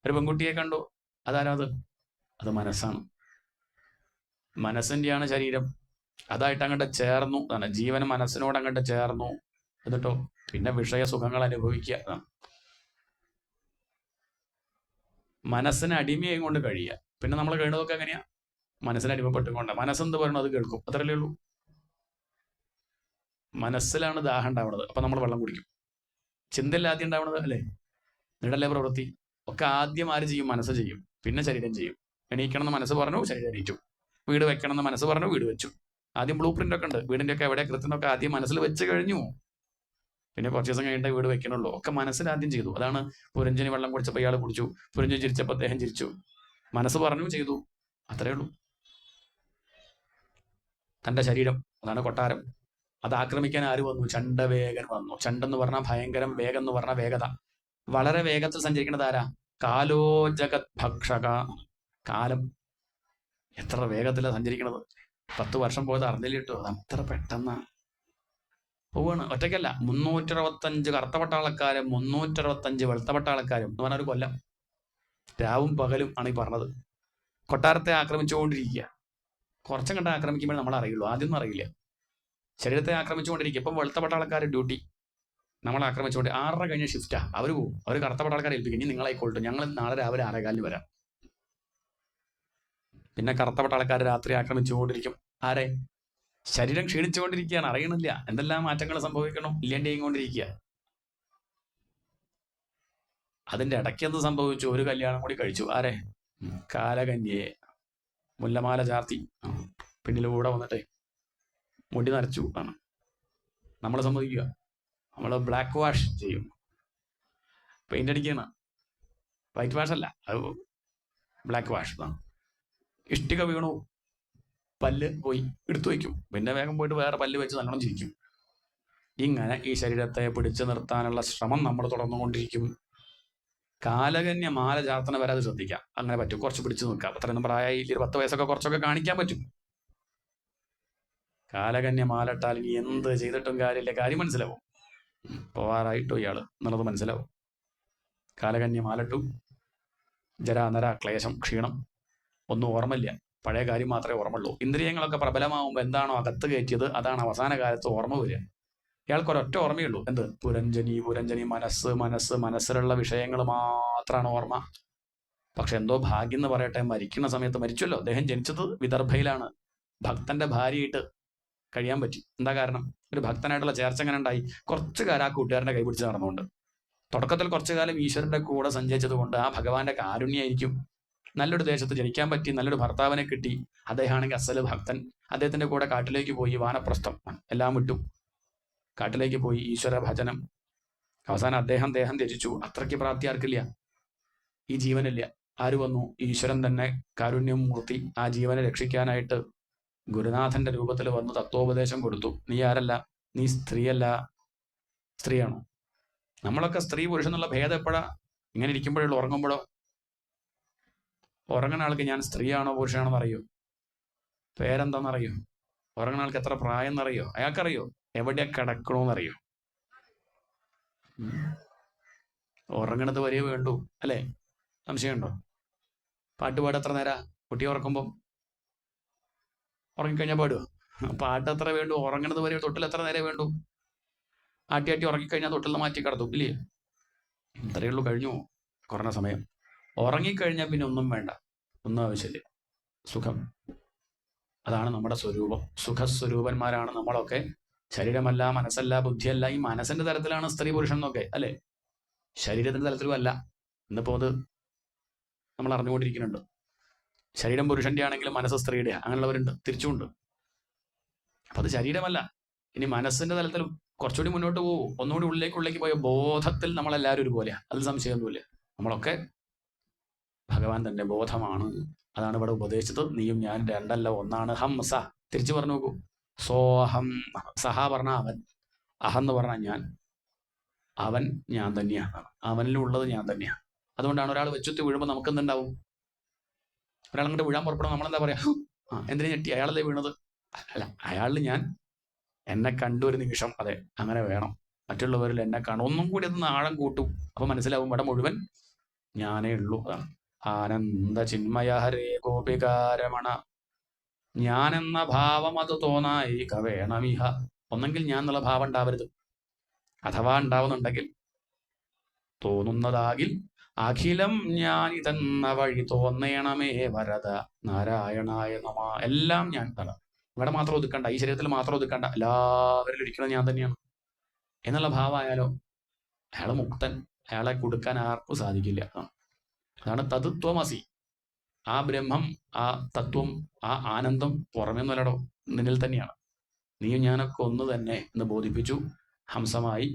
ഒരു പെൺകുട്ടിയെ കണ്ടു, അതാരാത്? അത് മനസ്സാണ്. മനസ്സിന്റെയാണ് ശരീരം. അതായിട്ട് അങ്ങോട്ട് ചേർന്നു. ജീവൻ മനസ്സിനോട് അങ്ങോട്ട് ചേർന്നു. എന്നിട്ടോ പിന്നെ വിഷയസുഖങ്ങൾ അനുഭവിക്കുക. മനസ്സിന് അടിമയായി കൊണ്ട് കഴിയുക. പിന്നെ നമ്മൾ കഴിയുന്നതൊക്കെ എങ്ങനെയാ? മനസ്സിന് അടിമപ്പെട്ടുകൊണ്ട്. മനസ്സെന്ത് പറയണോ അത് കേൾക്കും. അത്രയല്ലേ ഉള്ളൂ. മനസ്സിലാണ് ദാഹം ഉണ്ടാവുന്നത്, അപ്പൊ നമ്മൾ വെള്ളം കുടിക്കും. ചിന്തയിൽ ആദ്യം ഉണ്ടാവുന്നത് അല്ലേ? നിടല്ലേ പ്രവൃത്തി ഒക്കെ ആദ്യം ആര് ചെയ്യും? മനസ്സ് ചെയ്യും. പിന്നെ ശരീരം ചെയ്യും. എണീക്കണം എന്ന് മനസ്സ് പറഞ്ഞു, ശരീരം എണീറ്റു. വീട് വെക്കണം എന്ന് മനസ്സ് പറഞ്ഞു, വീട് വെച്ചു. ആദ്യം ബ്ലൂ പ്രിന്റ് ഒക്കെ ഉണ്ട്, വീടിന്റെ ഒക്കെ എവിടെ കൃത്യമൊക്കെ ആദ്യം മനസ്സിൽ വെച്ച് കഴിഞ്ഞു. പിന്നെ കുറച്ച് ദിവസം കഴിഞ്ഞിട്ടേ വീട് വെക്കണുള്ളൂ. ഒക്കെ മനസ്സിൽ ആദ്യം ചെയ്തു. അതാണ് പുരഞ്ജനി വെള്ളം കുടിച്ചപ്പോൾ ഇയാൾ കുടിച്ചു, പുരഞ്ജനി ചിരിച്ചപ്പോൾ അദ്ദേഹം ചിരിച്ചു. മനസ്സ് പറഞ്ഞു, ചെയ്തു, അത്രയേ ഉള്ളൂ. തന്റെ ശരീരം, അതാണ് കൊട്ടാരം. അത് ആക്രമിക്കാൻ ആര് വന്നു? ചണ്ഡവേഗൻ വന്നു. ചണ്ടെന്ന് പറഞ്ഞാൽ ഭയങ്കരം, വേഗം എന്ന് പറഞ്ഞാൽ വേഗത. വളരെ വേഗത്തിൽ സഞ്ചരിക്കുന്നത് ആരാ? കാലോ ജഗത് ഭക്ഷക. കാലം എത്ര വേഗത്തിലാണ് സഞ്ചരിക്കണത്. 10 വർഷം പോയത് അറിഞ്ഞില്ല കേട്ടോ. അത്ര പെട്ടെന്ന് പോവാണ്. ഒറ്റയ്ക്കല്ല, 365 കറുത്ത പട്ടാളക്കാരും 365 വെളുത്ത പട്ടാളക്കാരും എന്ന് പറഞ്ഞ ഒരു കൊല്ലം. രാവും പകലും ആണ് ഈ പറഞ്ഞത്. കൊട്ടാരത്തെ ആക്രമിച്ചുകൊണ്ടിരിക്കുക. കുറച്ചും കണ്ട് ആക്രമിക്കുമ്പോൾ നമ്മൾ അറിയുള്ളൂ, ആദ്യമൊന്നും അറിയില്ല. ശരീരത്തെ ആക്രമിച്ചുകൊണ്ടിരിക്കുക. ഇപ്പം വെളുത്ത പട്ടാളക്കാർ ഡ്യൂട്ടി നമ്മളെ ആക്രമിച്ചുകൊണ്ട് 6:30 കഴിഞ്ഞ ഷിഫ്റ്റാ. അവർ പോകും. അവർ കറുത്ത പട്ടാളക്കാരെ ഏൽപ്പിക്കും, ഇനി നിങ്ങളായിക്കോട്ടെ, ഞങ്ങൾ നാളെ രാവിലെ 6:15 വരാം. പിന്നെ കറുത്ത പട്ടാളക്കാർ രാത്രി ആക്രമിച്ചുകൊണ്ടിരിക്കും. ആരെ? ശരീരം ക്ഷീണിച്ചുകൊണ്ടിരിക്കുകയാണ്, അറിയണില്ല. എന്തെല്ലാം മാറ്റങ്ങൾ സംഭവിക്കണം, ഇല്ലാണ്ട് ചെയ്തുകൊണ്ടിരിക്കുക. അതിന്റെ ഇടയ്ക്ക് എന്ത് സംഭവിച്ചു? ഒരു കല്യാണം കൂടി കഴിച്ചു. ആരെ? കാലകന്യയെ. മുല്ലമാല ചാർത്തി പിന്നിലൂടെ വന്നിട്ടേ മുടി നരച്ചു ആണ്. നമ്മൾ സമ്മതിക്കുക, നമ്മൾ ബ്ലാക്ക് വാഷ് ചെയ്യും, പെയിന്റ് അടിക്കുകയാണ്. വൈറ്റ് വാഷ് അല്ല, അത് ബ്ലാക്ക് വാഷ്. ഇഷ്ടിക വീണു, പല്ല് പോയി, എടുത്തു വയ്ക്കും. പിന്നെ വേഗം പോയിട്ട് വേറെ പല്ല് വെച്ച് നല്ലോണം ചിരിക്കും. ഇങ്ങനെ ഈ ശരീരത്തെ പിടിച്ചു നിർത്താനുള്ള ശ്രമം നമ്മൾ തുടർന്നുകൊണ്ടിരിക്കും. കാലകന്യ മാല ചാർത്തണ വരെ അത് ശ്രദ്ധിക്കാം. അങ്ങനെ പറ്റും, കുറച്ച് പിടിച്ചു നിൽക്കാം. അത്രയൊന്നും പ്രായമായി 10 വയസ്സൊക്കെ കുറച്ചൊക്കെ കാണിക്കാൻ പറ്റും. കാലകന്യ മാലട്ടാൽ ഇനി എന്ത് ചെയ്തിട്ടും കാര്യമില്ല, കാര്യം മനസ്സിലാവും. പോവാറായിട്ടോ ഇയാള് എന്നുള്ളത് മനസ്സിലാവും. കാലകന്യ മാലട്ടു. ജരാനര ക്ലേശം ക്ഷീണം ഒന്നും ഓർമ്മയില്ല, പഴയ കാര്യം മാത്രമേ ഓർമ്മയുള്ളൂ. ഇന്ദ്രിയങ്ങളൊക്കെ പ്രബലമാവുമ്പോൾ എന്താണോ അകത്ത് കയറ്റിയത് അതാണ് അവസാന കാലത്ത് ഓർമ്മ വരിക. ഇയാൾക്കൊരൊറ്റ ഓർമ്മയുള്ളൂ, എന്ത്? പുരഞ്ജനി പുരഞ്ജനി, മനസ്സ് മനസ്സ്, മനസ്സിലുള്ള വിഷയങ്ങൾ മാത്രമാണ് ഓർമ്മ. പക്ഷെ എന്തോ ഭാഗ്യം എന്ന് പറയട്ടെ, മരിക്കുന്ന സമയത്ത് മരിച്ചല്ലോ. അദ്ദേഹം ജനിച്ചത് വിദർഭയിലാണ്. ഭക്തന്റെ ഭാര്യയായിട്ട് കഴിയാൻ പറ്റി. എന്താ കാരണം? ഒരു ഭക്തനായിട്ടുള്ള ചേർച്ച എങ്ങനെ ഉണ്ടായി? കുറച്ചു കാലം ആ കൂട്ടുകാരന്റെ കൈപിടിച്ച് നടന്നുകൊണ്ട്, തുടക്കത്തിൽ കുറച്ചു കാലം ഈശ്വരന്റെ കൂടെ സഞ്ചരിച്ചത് കൊണ്ട് ആ ഭഗവാന്റെ കാരുണ്യായിരിക്കും. നല്ലൊരു ദേശത്ത് ജനിക്കാൻ പറ്റി, നല്ലൊരു ഭർത്താവിനെ കിട്ടി. അദ്ദേഹമാണെങ്കിൽ അസല് ഭക്തൻ. അദ്ദേഹത്തിന്റെ കൂടെ കാട്ടിലേക്ക് പോയി, വാനപ്രസ്ഥം എല്ലാം വിട്ടു, കാട്ടിലേക്ക് പോയി, ഈശ്വര ഭജനം. അവസാനം അദ്ദേഹം ദേഹം ത്യജിച്ചു. അത്രയ്ക്ക് പ്രാപ്തി ആർക്കില്ല, ഈ ജീവനില്ല. ആര് വന്നു? ഈശ്വരൻ തന്നെ കാരുണ്യം മൂർത്തി ആ ജീവനെ രക്ഷിക്കാനായിട്ട് ഗുരുനാഥന്റെ രൂപത്തിൽ വന്ന് തത്വോപദേശം കൊടുത്തു. നീ ആരല്ല, നീ സ്ത്രീയല്ല. സ്ത്രീയാണോ? നമ്മളൊക്കെ സ്ത്രീ പുരുഷൻ എന്നുള്ള ഭേദം എപ്പോഴാ? ഇങ്ങനെ ഇരിക്കുമ്പോഴുള്ള. ഉറങ്ങുമ്പോഴോ? ഉറങ്ങുന്ന ആൾക്ക് ഞാൻ സ്ത്രീയാണോ പുരുഷനാണോ എന്നറിയോ? പേരെന്താണെന്നറിയോ? ഉറങ്ങുന്ന ആൾക്ക് എത്ര പ്രായം എന്നറിയോ? അയാൾക്കറിയോ എവിടെയാ കിടക്കണോന്നറിയോ? ഉറങ്ങണത് വരെ വേണ്ടു, അല്ലേ? സംശയമുണ്ടോ? പാട്ടുപാട് എത്ര നേരാ? കുട്ടി ഉറക്കുമ്പോൾ ഉറങ്ങിക്കഴിഞ്ഞാൽ പാടുക. പാട്ട് എത്ര വേണ്ടു? ഉറങ്ങണത് വരെ തൊട്ടിൽ എത്ര നേരം വേണ്ടു? ആട്ടി ആട്ടി ഉറങ്ങിക്കഴിഞ്ഞാൽ തൊട്ടിൽ മാറ്റി കിടത്തും, ഇല്ലേ? ഇത്രയേ ഉള്ളൂ, കഴിഞ്ഞു കുറഞ്ഞ സമയം. ഉറങ്ങിക്കഴിഞ്ഞാൽ പിന്നെ ഒന്നും വേണ്ട, ഒന്നും ആവശ്യമില്ല. സുഖം, അതാണ് നമ്മുടെ സ്വരൂപം. സുഖസ്വരൂപന്മാരാണ് നമ്മളൊക്കെ. ശരീരമല്ല, മനസ്സല്ല, ബുദ്ധിയല്ല. ഈ മനസ്സിന്റെ തലത്തിലാണ് സ്ത്രീ പുരുഷൻ എന്നൊക്കെ, അല്ലേ? ശരീരത്തിന്റെ തലത്തിലും അല്ല. ഇന്നിപ്പോ അത് നമ്മൾ അറിഞ്ഞുകൊണ്ടിരിക്കുന്നുണ്ട്. ശരീരം പുരുഷന്റെ ആണെങ്കിലും മനസ്സ് സ്ത്രീയുടെ, അങ്ങനെയുള്ളവരുണ്ട്, തിരിച്ചുണ്ട്. അപ്പൊ അത് ശരീരമല്ല. ഇനി മനസ്സിന്റെ തലത്തിലും കുറച്ചുകൂടി മുന്നോട്ട് പോകും, ഒന്നുകൂടി ഉള്ളിലേക്ക് പോയ ബോധത്തിൽ നമ്മളെല്ലാവരും ഒരുപോലെയാണ്, അതിൽ സംശയമൊന്നുമില്ല. നമ്മളൊക്കെ ഭഗവാൻ തന്നെ ബോധമാണ്. അതാണ് ഇവിടെ ഉപദേശിച്ചത്. നീയും ഞാൻ രണ്ടല്ല, ഒന്നാണ്. ഹം സ, തിരിച്ചു പറഞ്ഞു നോക്കൂ. സോഹം. സഹ പറഞ്ഞ അവൻ, അഹം എന്ന് പറഞ്ഞാൽ ഞാൻ. അവൻ ഞാൻ തന്നെയാണ്, അവനിലുള്ളത് ഞാൻ തന്നെയാണ്. അതുകൊണ്ടാണ് ഒരാൾ വെച്ചുത്തി വീഴുമ്പോൾ നമുക്ക് എന്തുണ്ടാവും? ഒരാൾ അങ്ങോട്ട് വീഴാൻ പുറപ്പെടുമ്പോൾ നമ്മളെന്താ പറയാ? എന്തിനു ഞെട്ടി? അയാളല്ലേ വീണത്? അല്ല, അയാളിൽ ഞാൻ എന്നെ കണ്ടു ഒരു നിമിഷം, അതെ, അങ്ങനെ വേണം. മറ്റുള്ളവരിൽ എന്നെ കാണും, ഒന്നും കൂടി അതൊന്ന് ആഴം കൂട്ടും. അപ്പൊ മനസ്സിലാവും ഇവിടെ മുഴുവൻ ഞാനേ ഉള്ളൂ. അതാണ് ആനന്ദ ചിന്മയ ഹരേ ഗോപികാരമണ. ഞാൻ എന്ന ഭാവം അത് തോന്നായി കവേണമിഹ. ഒന്നെങ്കിൽ ഞാൻ എന്നുള്ള ഭാവം ഉണ്ടാവരുത്, അഥവാ ഉണ്ടാവുന്നുണ്ടെങ്കിൽ തോന്നുന്നതാകിൽ അഖിലം ഞാൻ ഇതെന്ന വഴി തോന്നേണമേ വരദ നാരായണായ നമ. എല്ലാം ഞാൻ തന്നെ. ഇവിടെ മാത്രം ഒതുക്കണ്ട, ഈ ശരീരത്തിൽ മാത്രം ഒതുക്കണ്ട, എല്ലാവരിലും ഇരിക്കണം ഞാൻ തന്നെയാണ് എന്നുള്ള ഭാവമായാലോ അയാൾ മുക്തൻ. അയാളെ കൊടുക്കാൻ ആർക്കും സാധിക്കില്ല. അതാണ് തത്വമസി. ആ ബ്രഹ്മം, ആ തത്വം, ആ ആനന്ദം പുറമേ നല്ലടോ, നിന്നിൽ തന്നെയാണ്. നീയും ഞാനൊക്കെ ഒന്ന് തന്നെ എന്ന് ബോധിപ്പിച്ചു. ഹംസമായി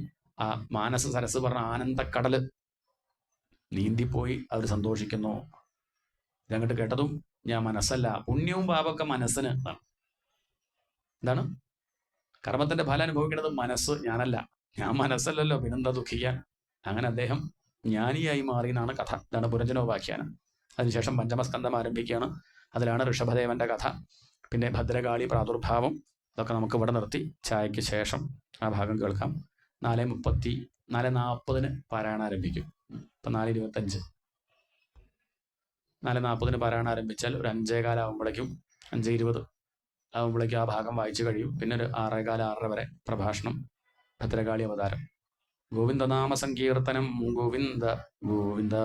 ആ മാനസ സരസ് പറഞ്ഞ ആനന്ദക്കടല് നീന്തിപ്പോയി അവർ സന്തോഷിക്കുന്നു. ഇതങ്ങോട്ട് കേട്ടതും ഞാൻ മനസ്സല്ല. പുണ്യവും പാപമൊക്കെ മനസ്സിന് എന്താണ്? കർമ്മത്തിന്റെ ഫലം അനുഭവിക്കുന്നത് മനസ്സ്, ഞാനല്ല. ഞാൻ മനസ്സല്ലല്ലോ, പിന്നെന്താ ദുഃഖിക്കാൻ? അങ്ങനെ അദ്ദേഹം ജ്ഞാനിയായി മാറി എന്നാണ് കഥ. ഇതാണ് പുരഞ്ജനോപാഖ്യാനം. അതിനുശേഷം പഞ്ചമസ്കന്ധം ആരംഭിക്കുകയാണ്. അതിലാണ് ഋഷഭദേവന്റെ കഥ. പിന്നെ ഭദ്രകാളി പ്രാദുർഭാവം. ഇതൊക്കെ നമുക്ക് ഇവിടെ നിർത്തി ചായയ്ക്ക് ശേഷം ആ ഭാഗം കേൾക്കാം. 4:40 പാരായണം ആരംഭിക്കും. ഇപ്പം 4:25. 4:40 പാരായണം ആരംഭിച്ചാൽ ഒരു 5:15 ആകുമ്പോഴേക്കും 5:20 ആകുമ്പോഴേക്കും ആ ഭാഗം വായിച്ചു കഴിയും. പിന്നെ ഒരു 6:15, 6:30 വരെ പ്രഭാഷണം, ഭദ്രകാളി അവതാരം. ഗോവിന്ദനാമ സങ്കീർത്തനം. ഗോവിന്ദ ഗോവിന്ദ.